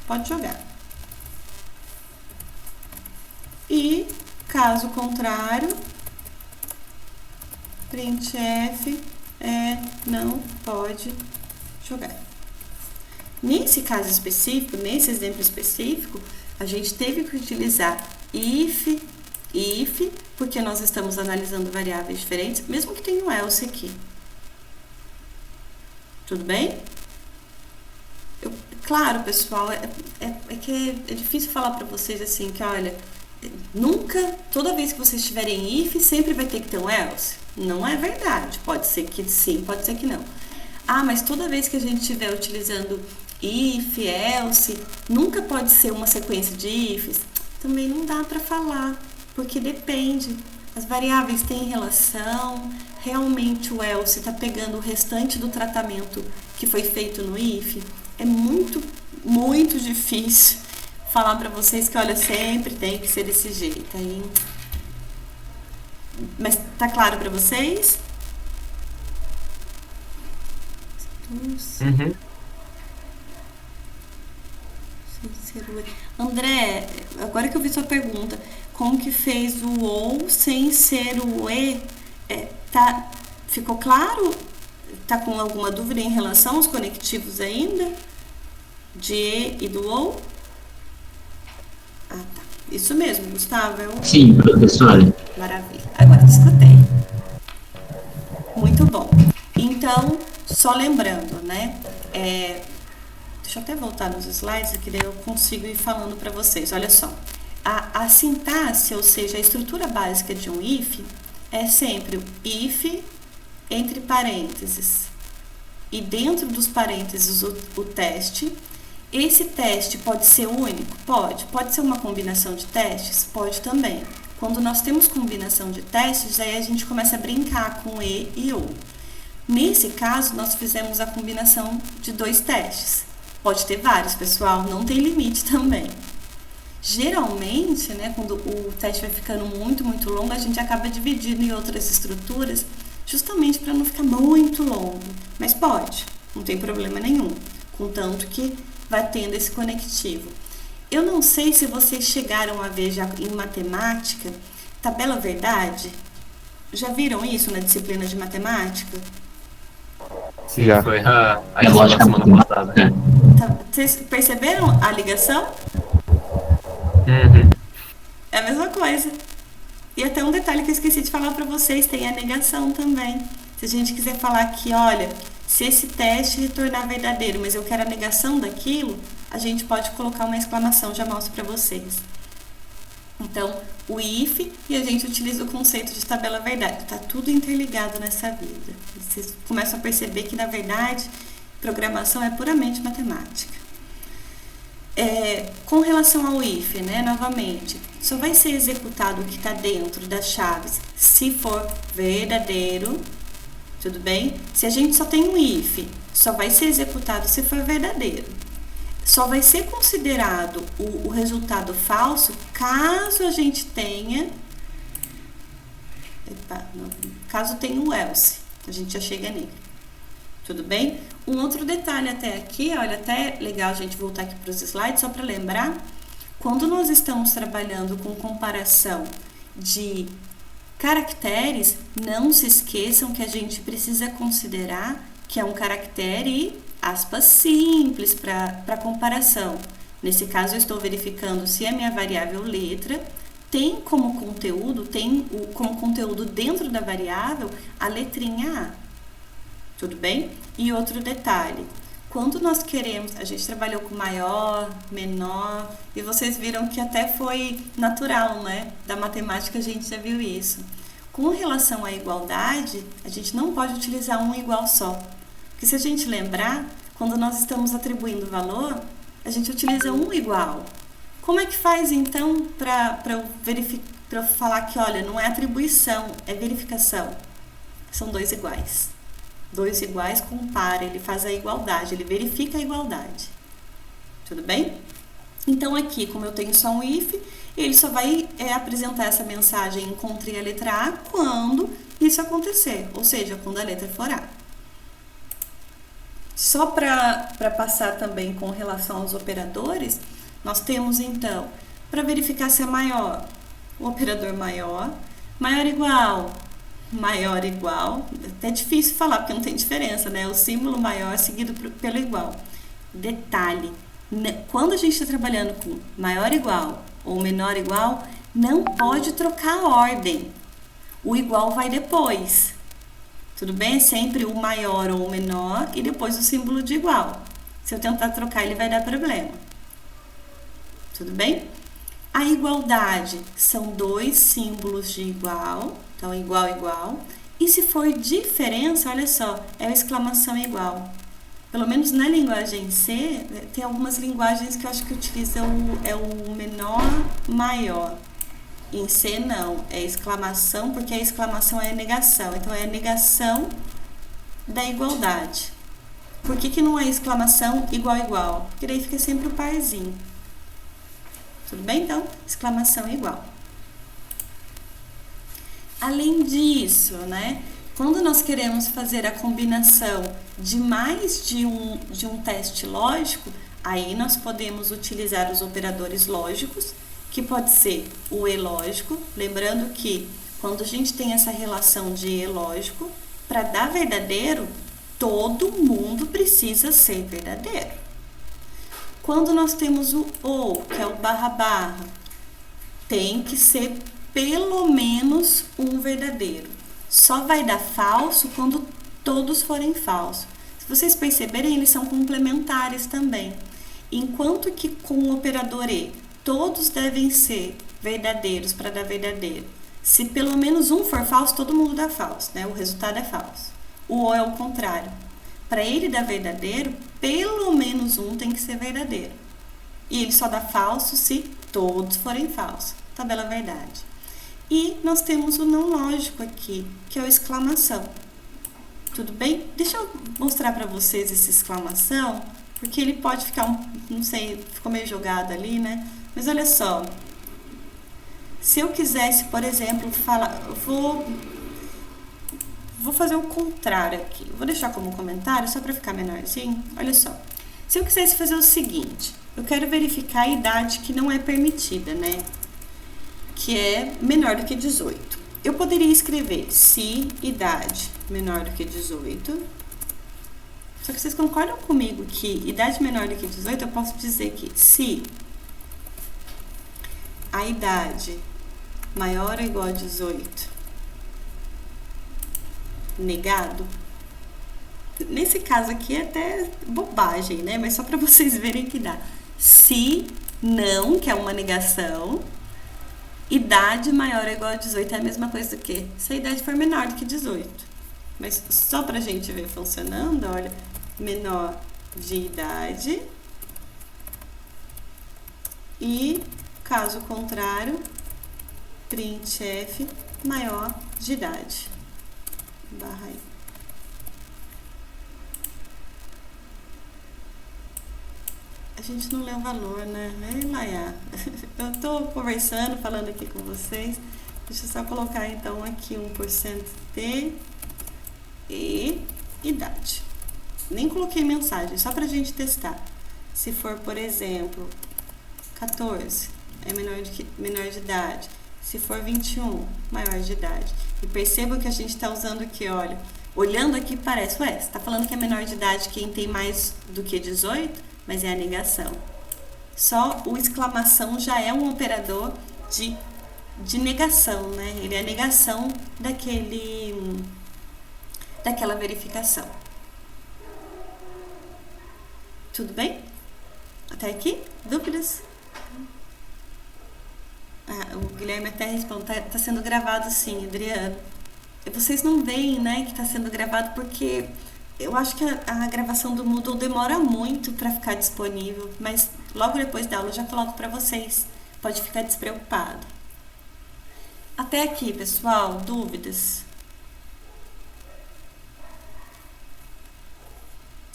A: pode jogar. E, caso contrário, printf não pode jogar. Nesse caso específico, nesse exemplo específico, a gente teve que utilizar if, porque nós estamos analisando variáveis diferentes, mesmo que tenha um else aqui. Tudo bem? Claro, pessoal, é difícil falar para vocês assim, que olha, nunca, toda vez que vocês tiverem if, sempre vai ter que ter um else. Não é verdade. Pode ser que sim, pode ser que não. Ah, mas toda vez que a gente estiver utilizando if, else, nunca pode ser uma sequência de ifs. Também não dá para falar, porque depende. As variáveis têm relação, realmente o else está pegando o restante do tratamento que foi feito no if. É muito, muito difícil falar para vocês que, olha, sempre tem que ser desse jeito. Aí... Mas tá claro para vocês?
E: Uhum.
A: André, agora que eu vi sua pergunta, como que fez o ou sem ser o e? Ficou claro? Tá com alguma dúvida em relação aos conectivos ainda? De e e do ou? Ah, tá. Isso mesmo, Gustavo.
B: Sim, professora.
A: Maravilha. Agora te escutei. Muito bom. Então, só lembrando, né? Deixa eu até voltar nos slides, que daí eu consigo ir falando para vocês. Olha só. A sintaxe, ou seja, a estrutura básica de um if, é sempre o if entre parênteses. E dentro dos parênteses o teste. Esse teste pode ser único? Pode. Pode ser uma combinação de testes? Pode também. Quando nós temos combinação de testes, aí a gente começa a brincar com e ou. Nesse caso, nós fizemos a combinação de 2 testes. Pode ter vários, pessoal, não tem limite também. Geralmente, né, quando o teste vai ficando muito, muito longo, a gente acaba dividindo em outras estruturas, justamente para não ficar muito longo. Mas pode, não tem problema nenhum, contanto que vai tendo esse conectivo. Eu não sei se vocês chegaram a ver já em matemática, tabela verdade. Já viram isso na disciplina de matemática?
E: Sim,
D: Já.
E: foi a lição da semana passada.
A: Vocês perceberam a ligação?
E: Uhum.
A: É a mesma coisa. E até um detalhe que eu esqueci de falar para vocês, tem a negação também. Se a gente quiser falar que, olha, se esse teste retornar verdadeiro, mas eu quero a negação daquilo, a gente pode colocar uma exclamação, já mostro para vocês. Então, o if, e a gente utiliza o conceito de tabela verdade. Está tudo interligado nessa vida. Vocês começam a perceber que, na verdade, programação é puramente matemática. Com relação ao if, né, novamente, só vai ser executado o que está dentro das chaves se for verdadeiro, tudo bem? Se a gente só tem um if, só vai ser executado se for verdadeiro. Só vai ser considerado o resultado falso caso a gente tenha... caso tenha um else. A gente já chega nele. Tudo bem? Um outro detalhe até aqui, olha, até legal a gente voltar aqui para os slides, só para lembrar, quando nós estamos trabalhando com comparação de caracteres, não se esqueçam que a gente precisa considerar que é um caractere, aspas, simples para comparação. Nesse caso, eu estou verificando se a minha variável letra tem como conteúdo dentro da variável a letrinha A. Tudo bem? E outro detalhe, quando nós queremos, a gente trabalhou com maior, menor, e vocês viram que até foi natural, né? Da matemática a gente já viu isso. Com relação à igualdade, a gente não pode utilizar um igual só. Porque se a gente lembrar, quando nós estamos atribuindo valor, a gente utiliza um igual. Como é que faz então para eu verificar? para eu falar que, olha, não é atribuição, é verificação. São dois iguais. Dois iguais compara, ele faz a igualdade, ele verifica a igualdade. Tudo bem? Então aqui, como eu tenho só um if, ele só vai apresentar essa mensagem encontrei a letra A quando isso acontecer, ou seja, quando a letra for A. Só para passar também com relação aos operadores, nós temos então, para verificar se é maior, o operador maior, maior igual, até difícil falar porque não tem diferença, né? O símbolo maior seguido pelo igual. Detalhe, quando a gente está trabalhando com maior igual ou menor igual, não pode trocar a ordem. O igual vai depois. Tudo bem? É sempre o maior ou o menor e depois o símbolo de igual. Se eu tentar trocar, ele vai dar problema. Tudo bem? A igualdade são dois símbolos de igual, então igual, igual. E se for diferença, olha só, é a exclamação igual. Pelo menos na linguagem C, tem algumas linguagens que eu acho que utilizam o menor, maior. Em C não, é exclamação, porque a exclamação é a negação. Então é a negação da igualdade. Por que não é exclamação igual, igual? Porque daí fica sempre o parzinho. Tudo bem? Então, exclamação igual. Além disso, né? Quando nós queremos fazer a combinação de mais de um teste lógico, aí nós podemos utilizar os operadores lógicos, que pode ser o e lógico, lembrando que quando a gente tem essa relação de e lógico, para dar verdadeiro, todo mundo precisa ser verdadeiro. Quando nós temos o ou, que é o barra barra, tem que ser pelo menos um verdadeiro. Só vai dar falso quando todos forem falsos. Se vocês perceberem, eles são complementares também. Enquanto que com o operador e, todos devem ser verdadeiros para dar verdadeiro. Se pelo menos um for falso, todo mundo dá falso, né? O resultado é falso. O ou é o contrário. Para ele dar verdadeiro, pelo menos um tem que ser verdadeiro. E ele só dá falso se todos forem falsos. Tabela verdade. E nós temos o não lógico aqui, que é o exclamação. Tudo bem? Deixa eu mostrar para vocês esse exclamação, porque ele pode ficar, não sei, ficou meio jogado ali, né? Mas olha só. Se eu quisesse, por exemplo, falar, vou fazer o contrário aqui. Vou deixar como comentário, só para ficar menorzinho. Olha só. Se eu quisesse fazer o seguinte, eu quero verificar a idade que não é permitida, né? Que é menor do que 18. Eu poderia escrever se idade menor do que 18. Só que vocês concordam comigo que idade menor do que 18, eu posso dizer que se a idade maior ou igual a 18 negado, nesse caso aqui é até bobagem, né? Mas só para vocês verem que dá. Se não, que é uma negação, idade maior ou igual a 18 é a mesma coisa do que se a idade for menor do que 18. Mas só pra gente ver funcionando, olha, menor de idade e, caso contrário, printf maior de idade. Barra aí. A gente não lê o valor, né? Laia. Eu tô conversando, falando aqui com vocês. Deixa eu só colocar então aqui 1% de e idade. Nem coloquei mensagem, só pra gente testar. Se for, por exemplo, 14, é menor de idade. Se for 21, maior de idade. E perceba que a gente está usando aqui, olha. Olhando aqui parece, ué, você está falando que é menor de idade quem tem mais do que 18? Mas é a negação. Só o exclamação já é um operador de negação, né? Ele é a negação daquela verificação. Tudo bem? Até aqui? Dúvidas? O Guilherme até responde, tá sendo gravado sim, Adriano. Vocês não veem, né, que está sendo gravado porque eu acho que a gravação do Moodle demora muito para ficar disponível, mas logo depois da aula eu já coloco para vocês. Pode ficar despreocupado. Até aqui, pessoal, dúvidas?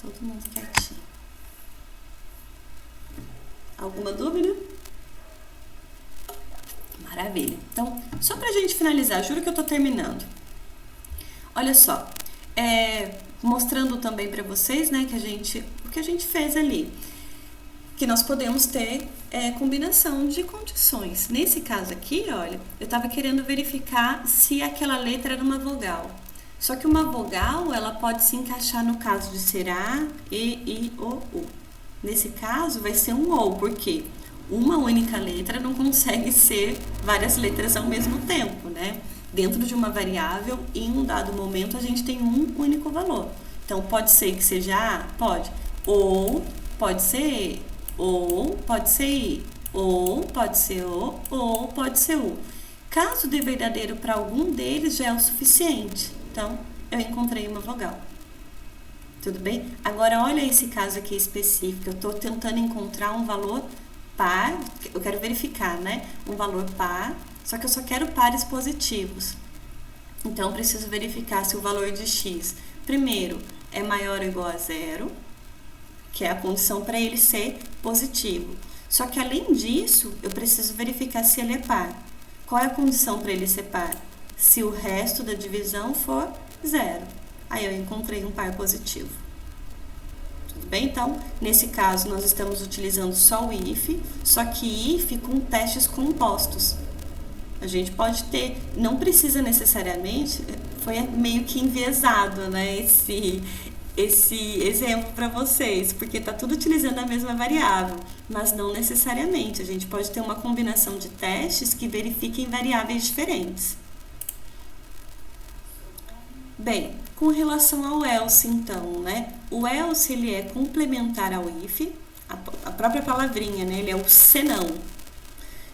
A: Todo mundo quietinho. Alguma dúvida? Maravilha. Então, só pra gente finalizar, juro que eu tô terminando. Olha só, mostrando também pra vocês, né, o que a gente fez ali. Que nós podemos ter combinação de condições. Nesse caso aqui, olha, eu estava querendo verificar se aquela letra era uma vogal. Só que uma vogal, ela pode se encaixar no caso de ser A, E, I, O, U. Nesse caso, vai ser um OU, porque uma única letra não consegue ser várias letras ao mesmo tempo, né? Dentro de uma variável, em um dado momento, a gente tem um único valor. Então, pode ser que seja A? Pode. Ou pode ser E. Ou pode ser I, ou pode ser O, ou pode ser U. Caso dê verdadeiro para algum deles, já é o suficiente. Então, eu encontrei uma vogal. Tudo bem? Agora, olha esse caso aqui específico. Eu estou tentando encontrar um valor par, eu quero verificar, né? Um valor par, só que eu só quero pares positivos. Então, eu preciso verificar se o valor de x, primeiro, é maior ou igual a zero, que é a condição para ele ser positivo. Só que, além disso, eu preciso verificar se ele é par. Qual é a condição para ele ser par? Se o resto da divisão for zero. Aí eu encontrei um par positivo. Tudo bem? Então, nesse caso, nós estamos utilizando só o if, só que if com testes compostos. A gente pode ter, não precisa necessariamente, foi meio que enviesado, né, esse exemplo para vocês, porque está tudo utilizando a mesma variável, mas não necessariamente. A gente pode ter uma combinação de testes que verifiquem variáveis diferentes. Bem, com relação ao else, então, né? O else, ele é complementar ao if, a própria palavrinha, né? Ele é o senão.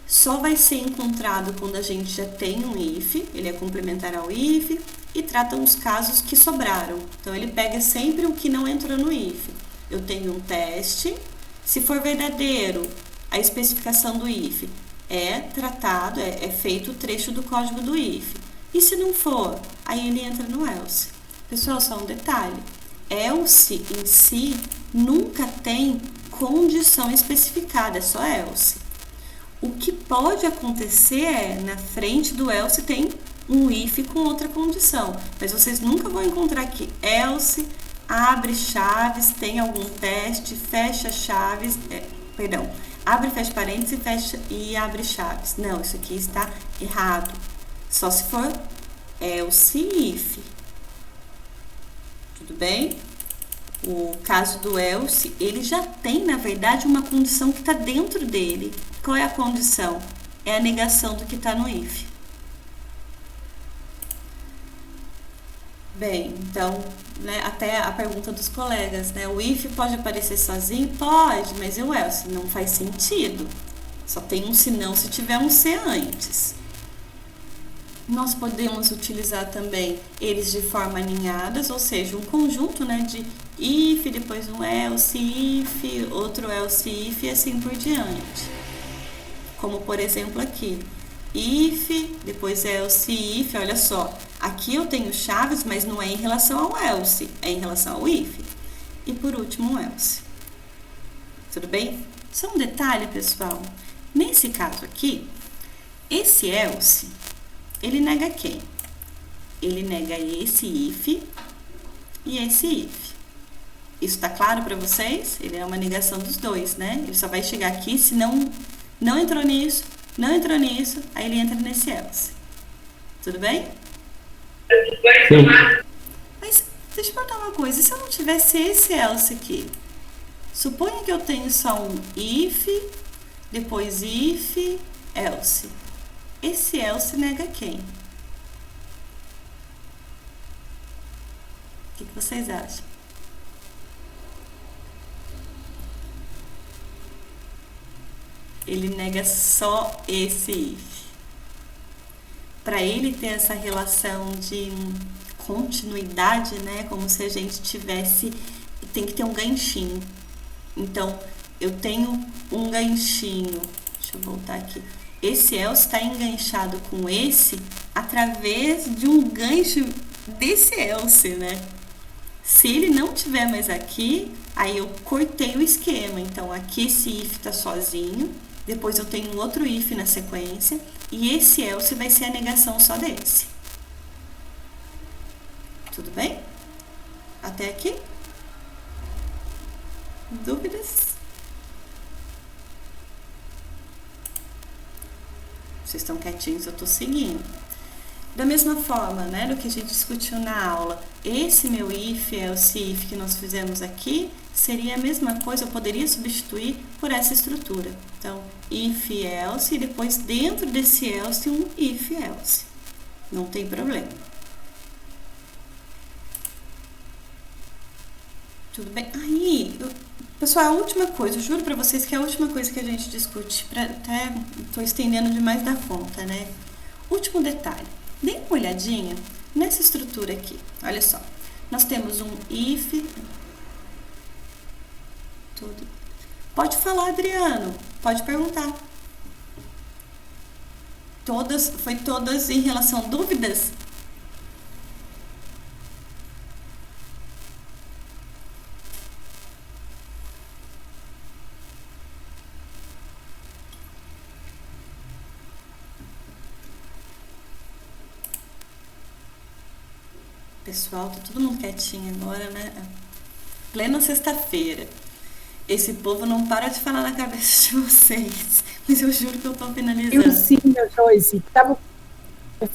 A: Só vai ser encontrado quando a gente já tem um if, ele é complementar ao if, e trata os casos que sobraram. Então, ele pega sempre o que não entrou no if. Eu tenho um teste, se for verdadeiro, a especificação do if é tratado, é feito o trecho do código do if. E se não for, aí ele entra no else. Pessoal, só um detalhe. Else em si nunca tem condição especificada, é só else. O que pode acontecer é, na frente do else tem um if com outra condição, mas vocês nunca vão encontrar aqui else, abre chaves, tem algum teste, fecha chaves, abre, fecha parênteses, fecha e abre chaves. Não, isso aqui está errado. Só se for else if. Tudo bem? O caso do else, ele já tem, na verdade, uma condição que está dentro dele. Qual é a condição? É a negação do que está no if. Bem, então, né, até a pergunta dos colegas, né? O if pode aparecer sozinho? Pode, mas e o else? Não faz sentido. Só tem um senão se tiver um se antes. Nós podemos utilizar também eles de forma aninhadas, ou seja, um conjunto, né, de if, depois um else if, outro else if e assim por diante. Como, por exemplo, aqui. If, depois else if, olha só. Aqui eu tenho chaves, mas não é em relação ao else, é em relação ao if. E por último, o else. Tudo bem? Só um detalhe, pessoal. Nesse caso aqui, esse else, ele nega quem? Ele nega esse if e esse if. Isso tá claro para vocês? Ele é uma negação dos dois, né? Ele só vai chegar aqui se não entrou nisso, não entrou nisso, aí ele entra nesse else. Tudo bem?
F: Sim.
A: Mas deixa eu perguntar uma coisa, e se eu não tivesse esse else aqui? Suponha que eu tenho só um if, depois if, else. Esse else nega quem? O que vocês acham? Ele nega só esse if. Para ele ter essa relação de continuidade, né? Como se a gente tivesse... Tem que ter um ganchinho. Então, eu tenho um ganchinho. Deixa eu voltar aqui. esse else está enganchado com esse através de um gancho desse else, né? Se ele não tiver mais aqui, aí eu cortei o esquema. Então, aqui esse if está sozinho, depois eu tenho outro if na sequência, e esse else vai ser a negação só desse. Tudo bem? Até aqui? Dúvidas? Vocês estão quietinhos, eu estou seguindo. Da mesma forma, né, do que a gente discutiu na aula, esse meu if, else, if que nós fizemos aqui, seria a mesma coisa, eu poderia substituir por essa estrutura. Então, if, else, e depois dentro desse else um if, else. Não tem problema. Tudo bem? Aí, pessoal, a última coisa, eu juro pra vocês que é a última coisa que a gente discute, até tô estendendo demais da conta, né? Último detalhe. Dê uma olhadinha nessa estrutura aqui. Olha só. Nós temos um if. Tudo. Pode falar, Adriano. Pode perguntar. Foi todas em relação a dúvidas? Pessoal, tá todo mundo quietinho agora, né? Plena sexta-feira. Esse povo não para de falar na cabeça de vocês. Mas eu juro que eu tô finalizando.
I: Friozinho, Joyce.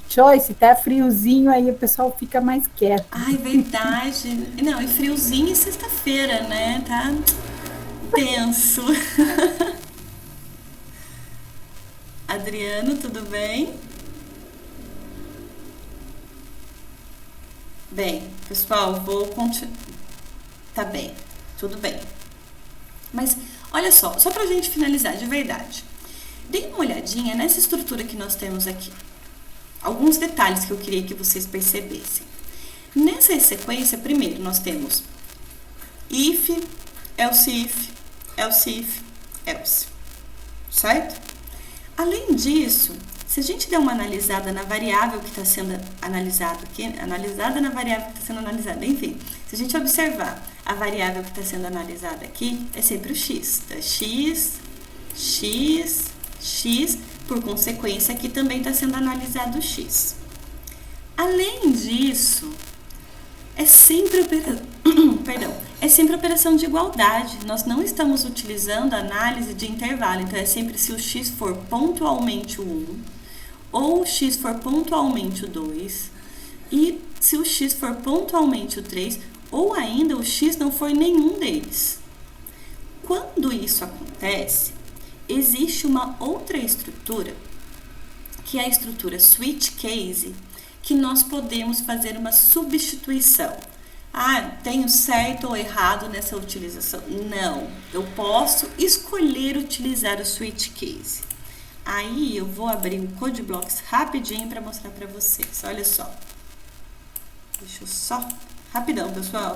I: Joyce, tá friozinho, aí o pessoal fica mais quieto.
A: Ai, verdade. Não, e friozinho e sexta-feira, né? Tá tenso. Adriano, tudo bem? Bem, pessoal, vou continuar. Tá bem, tudo bem. Mas, olha só pra gente finalizar de verdade. Dê uma olhadinha nessa estrutura que nós temos aqui. Alguns detalhes que eu queria que vocês percebessem. Nessa sequência, primeiro, nós temos if, else if, else if, else. Certo? Além disso, se a gente der uma analisada na variável que está sendo analisada aqui, enfim, se a gente observar a variável que está sendo analisada aqui, é sempre o x. Então, x, por consequência, aqui também está sendo analisado o x. Além disso, é sempre operação de igualdade. Nós não estamos utilizando a análise de intervalo, então é sempre se o x for pontualmente o 1, ou o x for pontualmente o 2, e se o x for pontualmente o 3, ou ainda o x não for nenhum deles. Quando isso acontece, existe uma outra estrutura, que é a estrutura switch case, que nós podemos fazer uma substituição. Ah, tenho certo ou errado nessa utilização? Não, eu posso escolher utilizar o switch case. Aí eu vou abrir o CodeBlocks rapidinho para mostrar para vocês. Olha só. Deixa eu só... Rapidão, pessoal.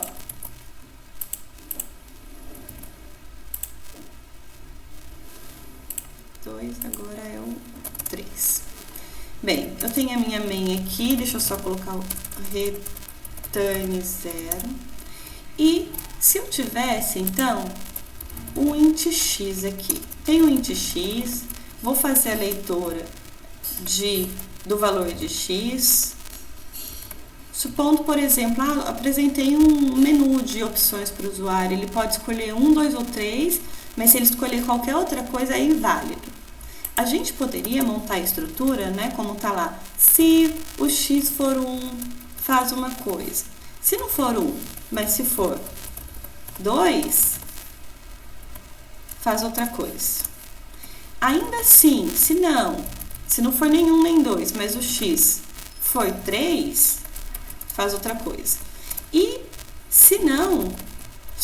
A: Dois, agora é o 3. Bem, eu tenho a minha main aqui. Deixa eu só colocar o return 0. E se eu tivesse, então, o int x aqui. Tem o int x... Vou fazer a leitura do valor de x. Supondo, por exemplo, apresentei um menu de opções para o usuário. Ele pode escolher 1, 2 ou 3, mas se ele escolher qualquer outra coisa, é inválido. A gente poderia montar a estrutura, né, como está lá. Se o x for 1, faz uma coisa. Se não for 1, mas se for 2, faz outra coisa. Ainda assim, se não for nenhum nem 2, mas o x for 3, faz outra coisa. E se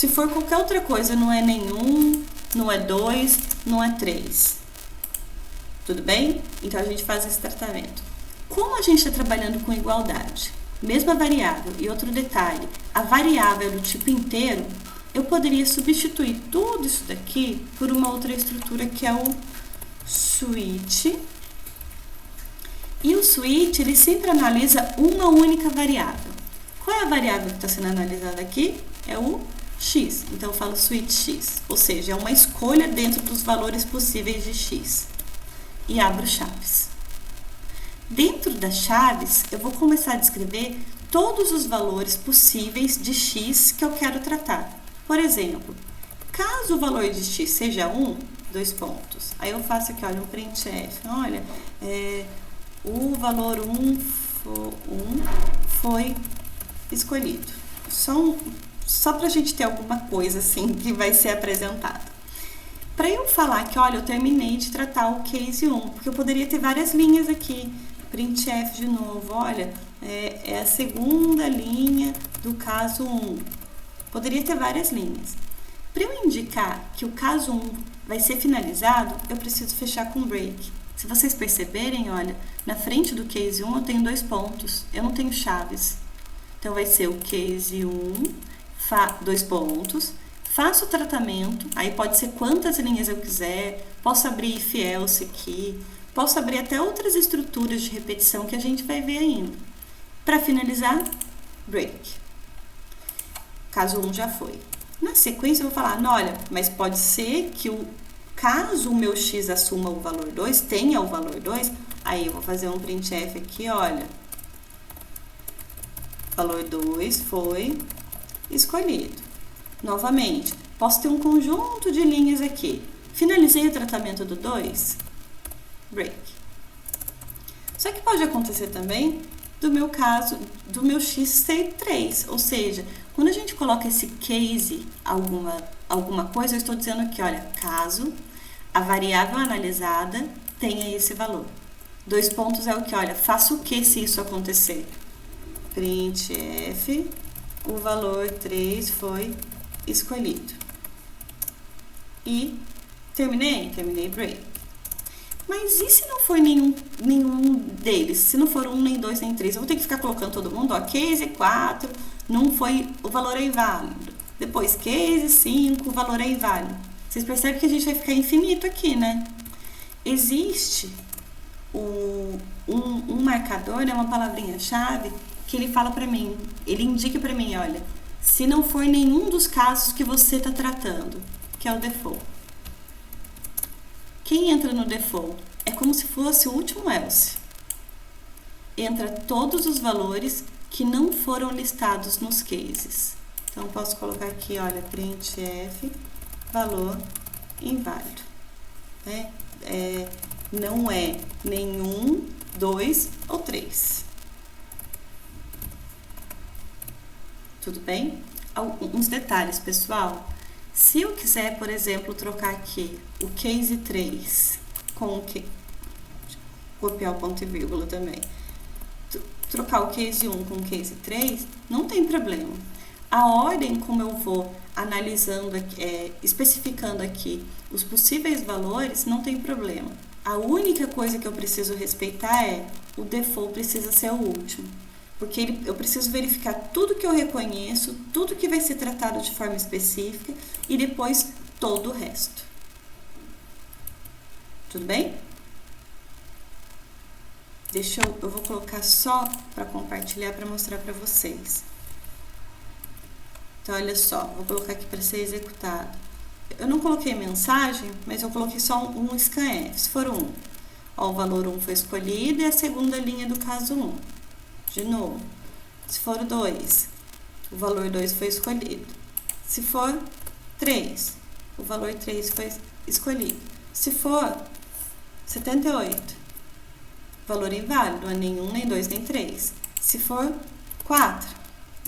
A: for qualquer outra coisa, não é nenhum, não é 2, não é 3. Tudo bem? Então, a gente faz esse tratamento. Como a gente está trabalhando com igualdade, mesma variável, e outro detalhe, a variável do tipo inteiro, eu poderia substituir tudo isso daqui por uma outra estrutura que é o switch. E o switch, ele sempre analisa uma única variável. Qual é a variável que está sendo analisada aqui? É o x. Então, eu falo switch x. Ou seja, é uma escolha dentro dos valores possíveis de x. E abro chaves. Dentro das chaves, eu vou começar a descrever todos os valores possíveis de x que eu quero tratar. Por exemplo, caso o valor de x seja 1, 2 pontos. Aí eu faço aqui, olha, um printf. Olha, o valor 1 foi escolhido. Só para a gente ter alguma coisa assim que vai ser apresentada. Para eu falar que, olha, eu terminei de tratar o case 1, porque eu poderia ter várias linhas aqui. Printf de novo, olha, é a segunda linha do caso 1. Poderia ter várias linhas. Para eu indicar que o caso 1 vai ser finalizado, eu preciso fechar com break. Se vocês perceberem, olha, na frente do case 1 eu tenho 2 pontos, eu não tenho chaves. Então, vai ser o case 1, 2 pontos, faço o tratamento, aí pode ser quantas linhas eu quiser, posso abrir if else aqui, posso abrir até outras estruturas de repetição que a gente vai ver ainda. Para finalizar, break. Caso 1 já foi. Na sequência, eu vou falar, olha, mas pode ser que caso o meu x assuma o valor 2, tenha o valor 2, aí eu vou fazer um printf aqui, olha, valor 2 foi escolhido. Novamente, posso ter um conjunto de linhas aqui. Finalizei o tratamento do 2, break. Só que pode acontecer também do meu caso, do meu x ser 3, ou seja, quando a gente coloca esse case alguma coisa, eu estou dizendo aqui, olha, caso a variável analisada tenha esse valor. 2 pontos é o que, olha, faço o que se isso acontecer? Printf, o valor 3 foi escolhido. E terminei break. Mas e se não for nenhum deles? Se não for 1, nem 2, nem 3, eu vou ter que ficar colocando todo mundo, ó, case 4, não foi, o valor é inválido. Depois, case 5, o valor é inválido. Vocês percebem que a gente vai ficar infinito aqui, né? Existe um marcador, né, uma palavrinha-chave, que ele fala pra mim, ele indica pra mim, olha, se não for nenhum dos casos que você está tratando, que é o default. Quem entra no default é como se fosse o último else. Entra todos os valores que não foram listados nos cases. Então, posso colocar aqui, olha, printf, valor inválido. Né? Não é nenhum, 2 ou 3. Tudo bem? Alguns detalhes, pessoal. Se eu quiser, por exemplo, trocar aqui o case 3 com o que... Copiar o ponto e vírgula também. Trocar o case 1 com o case 3, não tem problema. A ordem como eu vou analisando, especificando aqui os possíveis valores, não tem problema. A única coisa que eu preciso respeitar é o default precisa ser o último. Porque eu preciso verificar tudo que eu reconheço, tudo que vai ser tratado de forma específica e depois todo o resto. Tudo bem? Eu vou colocar só para compartilhar, para mostrar para vocês. Então, olha só, vou colocar aqui para ser executado. Eu não coloquei mensagem, mas eu coloquei só um scanf, se for 1. Ó, o valor 1 foi escolhido e a segunda linha do caso 1. De novo, se for 2, o valor 2 foi escolhido. Se for 3, o valor 3 foi escolhido. Se for 78, valor inválido, não é nenhum, nem 2, nem 3. Se for 4,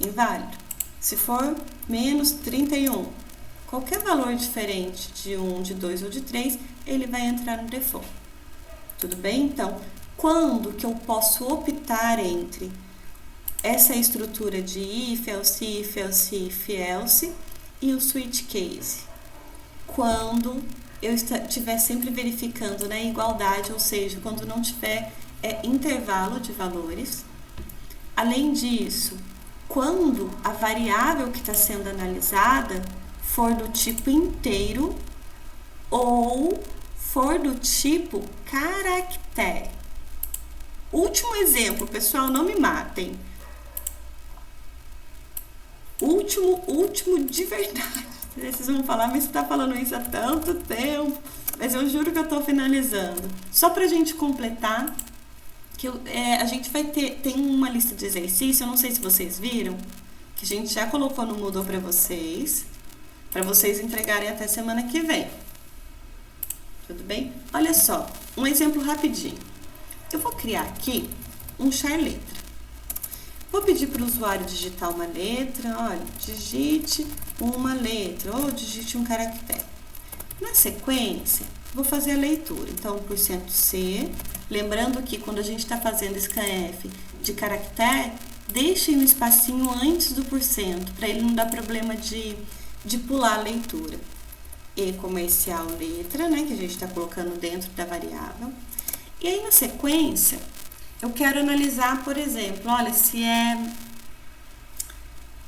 A: inválido. Se for menos 31, qualquer valor diferente de 1, de 2 ou de 3, ele vai entrar no default. Tudo bem? Então, quando que eu posso optar entre essa estrutura de if, else, if, else, if, else e o switch case? Quando eu estiver sempre verificando, né, igualdade, ou seja, quando não tiver intervalo de valores. Além disso, quando a variável que está sendo analisada for do tipo inteiro ou for do tipo caractere. Último exemplo, pessoal, não me matem. Último de verdade. Vocês vão falar, mas você tá falando isso há tanto tempo. Mas eu juro que eu tô finalizando. Só pra gente completar, que a gente vai tem uma lista de exercícios, eu não sei se vocês viram, que a gente já colocou no Moodle pra vocês entregarem até semana que vem. Tudo bem? Olha só, um exemplo rapidinho. Eu vou criar aqui um char letra. Vou pedir para o usuário digitar uma letra, olha, digite uma letra ou digite um caractere. Na sequência, vou fazer a leitura. Então, %C, lembrando que quando a gente está fazendo scanf de caractere, deixem um espacinho antes do %, para ele não dar problema de pular a leitura. E comercial letra, né, que a gente está colocando dentro da variável. E aí, na sequência, eu quero analisar, por exemplo, olha, se é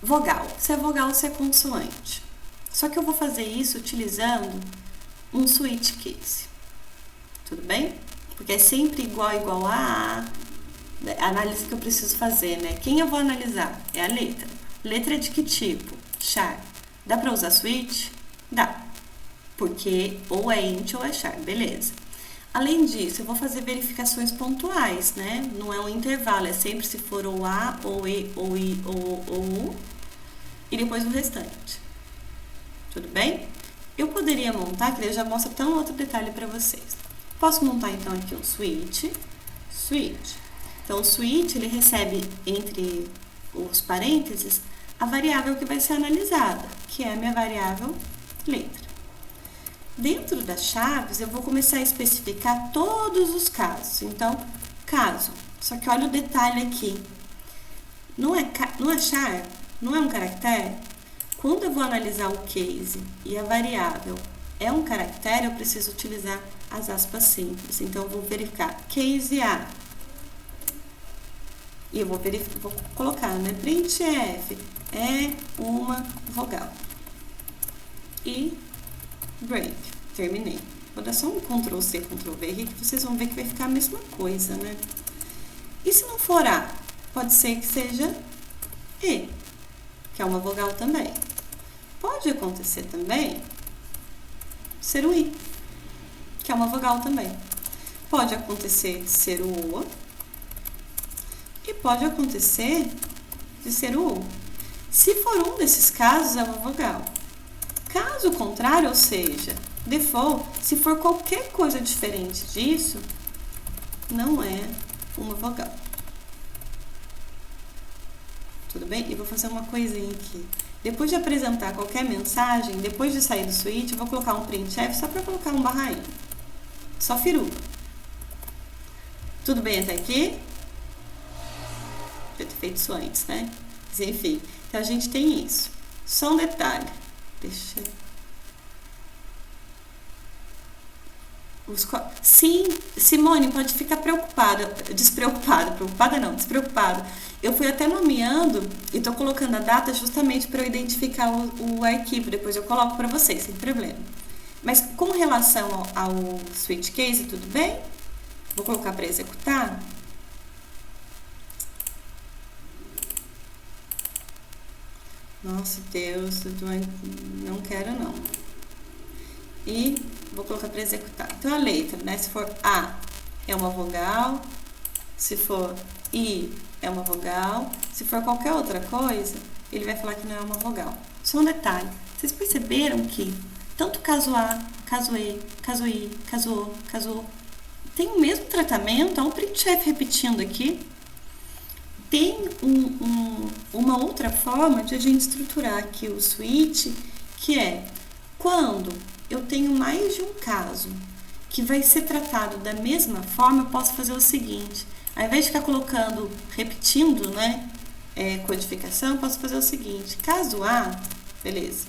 A: vogal. Se é vogal ou se é consoante. Só que eu vou fazer isso utilizando um switch case. Tudo bem? Porque é sempre igual a análise que eu preciso fazer, né? Quem eu vou analisar? É a letra. Letra de que tipo? Char. Dá para usar switch? Dá. Porque ou é int ou é char. Beleza. Além disso, eu vou fazer verificações pontuais, né? Não é um intervalo, é sempre se for ou A, ou E, ou I, ou U, e depois o restante. Tudo bem? Eu poderia montar, que eu já mostro até um outro detalhe para vocês. Posso montar, então, aqui um switch. Então, o switch, ele recebe entre os parênteses a variável que vai ser analisada, que é a minha variável letra. Dentro das chaves, eu vou começar a especificar todos os casos. Então, caso. Só que olha o detalhe aqui. Não é char, não é um caractere. Quando eu vou analisar o case e a variável é um caractere, eu preciso utilizar as aspas simples. Então, eu vou verificar case A. E eu vou colocar, né? Printf é uma vogal. E break. Terminei. Vou dar só um Ctrl C, Ctrl V aqui, que vocês vão ver que vai ficar a mesma coisa, né? E se não for A? Pode ser que seja E, que é uma vogal também. Pode acontecer também ser o I, que é uma vogal também. Pode acontecer de ser o O e pode acontecer de ser o U. Se for um desses casos, é uma vogal. Caso contrário, ou seja, default, se for qualquer coisa diferente disso, não é uma vogal. Tudo bem? E vou fazer uma coisinha aqui. Depois de apresentar qualquer mensagem, depois de sair do switch, eu vou colocar um printf só para colocar um barrainho. Só firula. Tudo bem até aqui? Devia ter feito isso antes, né? Mas enfim, então a gente tem isso. Só um detalhe. Deixa. Sim, Simone, pode ficar despreocupada. Eu fui até nomeando e tô colocando a data justamente para eu identificar o arquivo, depois eu coloco para vocês, sem problema. Mas com relação ao switch case, tudo bem? Vou colocar para executar. Nossa, Deus, não quero não. E vou colocar para executar. Então, a letra, né? Se for A, é uma vogal. Se for I, é uma vogal. Se for qualquer outra coisa, ele vai falar que não é uma vogal. Só um detalhe. Vocês perceberam que tanto caso A, caso E, caso I, caso O, caso O, tem o mesmo tratamento? Há um printf repetindo aqui. Tem uma outra forma de a gente estruturar aqui o switch, que é quando eu tenho mais de um caso que vai ser tratado da mesma forma, eu posso fazer o seguinte, ao invés de ficar colocando, repetindo, né, codificação, eu posso fazer o seguinte, caso A, beleza,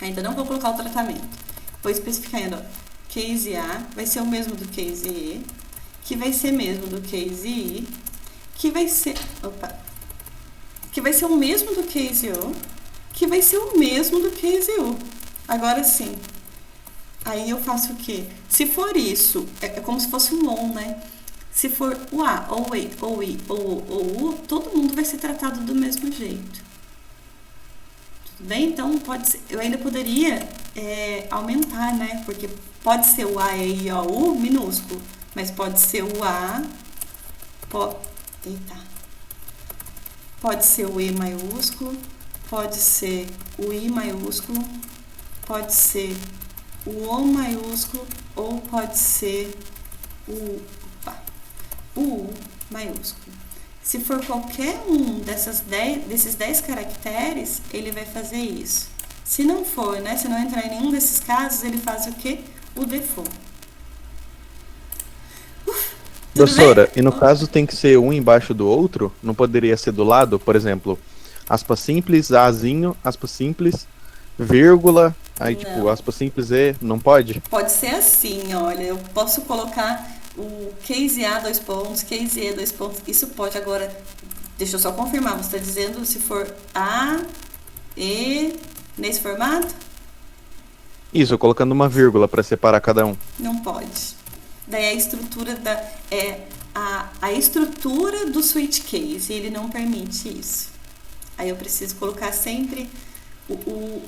A: ainda não vou colocar o tratamento, vou especificar ainda, ó, case A vai ser o mesmo do case E, que vai ser mesmo do case I, que vai ser o mesmo do case O, que vai ser o mesmo do case U. Agora sim, Aí eu faço o quê? Se for isso, é como se fosse um on, né? Se for o A, ou o E, ou o I, ou o U, todo mundo vai ser tratado do mesmo jeito. Tudo bem? Então, pode ser, eu ainda poderia aumentar, né? Porque pode ser o A, E, I, O, U minúsculo, mas pode ser o A, pode ser o E maiúsculo, pode ser o I maiúsculo, pode ser o O maiúsculo ou pode ser o U maiúsculo. Se for qualquer um desses 10 caracteres, ele vai fazer isso. Se não for, né? Se não entrar em nenhum desses casos, ele faz o quê? O default.
D: Professora, e no caso tem que ser um embaixo do outro? Não poderia ser do lado? Por exemplo, aspas simples, Azinho, aspas simples, vírgula, aí
A: Não.
D: tipo, aspas simples E, não pode?
A: Pode ser assim, olha, eu posso colocar o case A, 2 pontos, case E, 2 pontos, isso pode. Agora, deixa eu só confirmar, você está dizendo se for A, E, nesse formato?
D: Isso, colocando uma vírgula para separar cada um.
A: Não pode. Daí a estrutura a estrutura do switch case, ele não permite isso. Aí eu preciso colocar sempre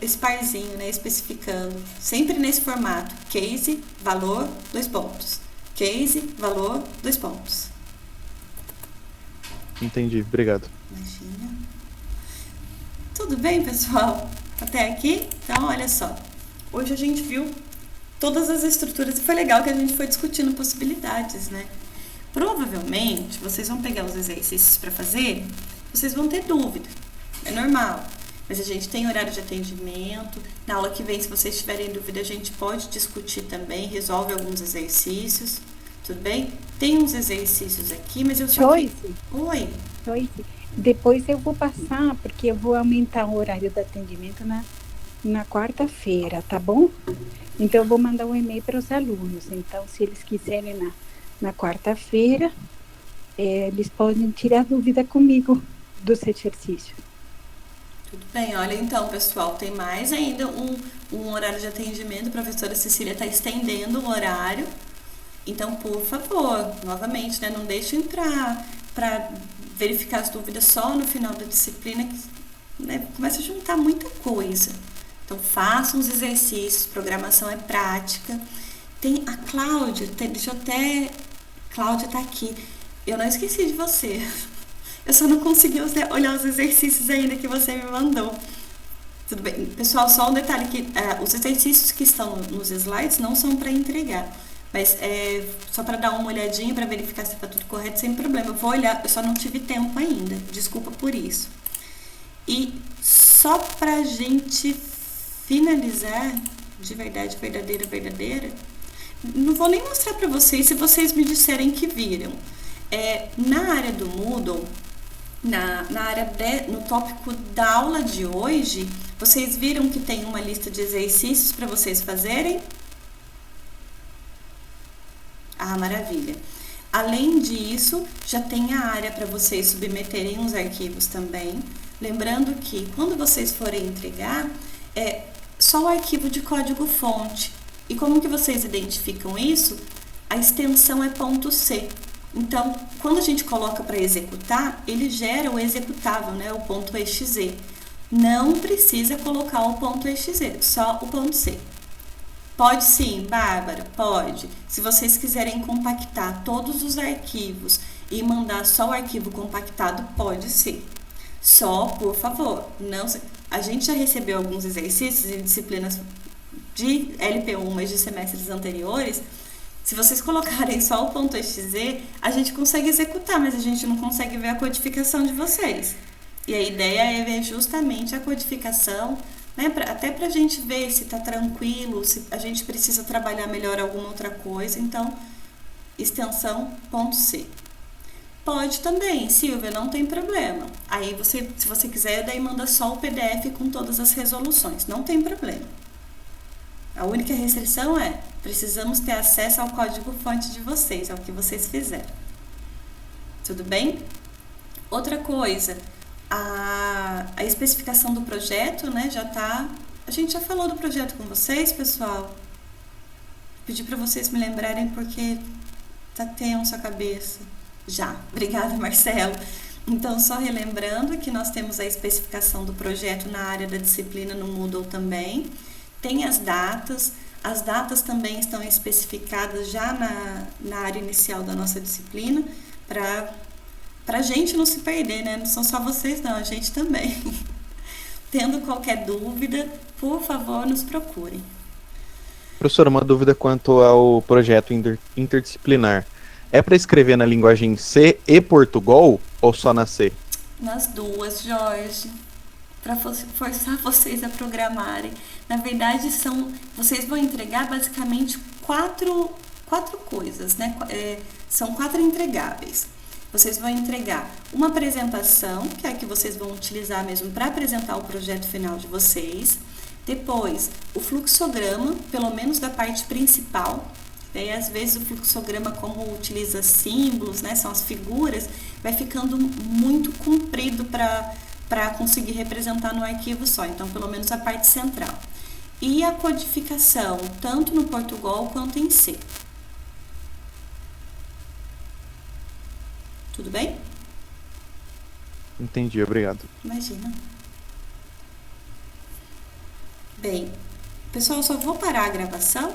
A: esse parzinho, né, especificando, sempre nesse formato, case, valor, 2 pontos. Case, valor, 2 pontos.
D: Entendi, obrigado.
A: Imagina. Tudo bem, pessoal? Até aqui? Então, olha só. Hoje a gente viu todas as estruturas e foi legal que a gente foi discutindo possibilidades, né? Provavelmente, vocês vão pegar os exercícios para fazer, vocês vão ter dúvida. É normal. Mas a gente tem horário de atendimento. Na aula que vem, se vocês tiverem dúvida, a gente pode discutir também, resolve alguns exercícios. Tudo bem? Tem uns exercícios aqui, mas eu só...
I: Joyce,
A: Oi.
I: Joyce, depois eu vou passar, porque eu vou aumentar o horário do atendimento na quarta-feira, tá bom? Então, eu vou mandar um e-mail para os alunos. Então, se eles quiserem na quarta-feira, eles podem tirar dúvida comigo dos exercícios.
A: Tudo bem, olha então, pessoal, tem mais ainda um horário de atendimento. A professora Cecília está estendendo o horário. Então, por favor, novamente, né, não deixem para verificar as dúvidas só no final da disciplina, que, né, começa a juntar muita coisa. Então, façam os exercícios, programação é prática. Tem a Cláudia, Cláudia tá aqui. Eu não esqueci de você. Eu só não consegui olhar os exercícios ainda que você me mandou. Tudo bem. Pessoal, só um detalhe que os exercícios que estão nos slides não são para entregar. Mas só para dar uma olhadinha, para verificar se está tudo correto, sem problema. Eu vou olhar, eu só não tive tempo ainda. Desculpa por isso. E só para a gente finalizar, de verdade, verdadeira, não vou nem mostrar para vocês se vocês me disserem que viram. Na área do Moodle, no tópico da aula de hoje, vocês viram que tem uma lista de exercícios para vocês fazerem? Ah, maravilha. Além disso, já tem a área para vocês submeterem os arquivos também. Lembrando que quando vocês forem entregar, é só o arquivo de código-fonte. E como que vocês identificam isso? A extensão é .c. Então, quando a gente coloca para executar, ele gera o executável, né? O .exe. Não precisa colocar o .exe, só o .c. Pode sim, Bárbara, pode. Se vocês quiserem compactar todos os arquivos e mandar só o arquivo compactado, pode ser. Só, por favor, não. A gente já recebeu alguns exercícios em disciplinas de LP1, mas de semestres anteriores. Se vocês colocarem só o .exe, a gente consegue executar, mas a gente não consegue ver a codificação de vocês. E a ideia é ver justamente a codificação, né, até para a gente ver se está tranquilo, se a gente precisa trabalhar melhor alguma outra coisa. Então, extensão .c. Pode também, Silvia, não tem problema. Aí, se você quiser, daí manda só o PDF com todas as resoluções, não tem problema. A única restrição é, precisamos ter acesso ao código-fonte de vocês, ao que vocês fizeram. Tudo bem? Outra coisa, a especificação do projeto, né, já tá... A gente já falou do projeto com vocês, pessoal? Pedir para vocês me lembrarem porque tá tenso a cabeça. Já. Obrigada, Marcelo. Então, só relembrando que nós temos a especificação do projeto na área da disciplina no Moodle também. Tem as datas também estão especificadas já na área inicial da nossa disciplina, para a gente não se perder, né? Não são só vocês não, a gente também. Tendo qualquer dúvida, por favor, nos procurem.
D: Professora, uma dúvida quanto ao projeto interdisciplinar. É para escrever na linguagem C e Portugal ou só na C?
A: Nas duas, Jorge. Para forçar vocês a programarem. Na verdade, vocês vão entregar basicamente quatro coisas, né? São 4 entregáveis. Vocês vão entregar uma apresentação, que é a que vocês vão utilizar mesmo para apresentar o projeto final de vocês. Depois, o fluxograma, pelo menos da parte principal. Daí, às vezes, o fluxograma, como utiliza símbolos, né, são as figuras, vai ficando muito comprido para conseguir representar no arquivo só. Então, pelo menos a parte central. E a codificação, tanto no Portugal quanto em C. Tudo bem?
D: Entendi, obrigado.
A: Imagina. Bem, pessoal, eu só vou parar a gravação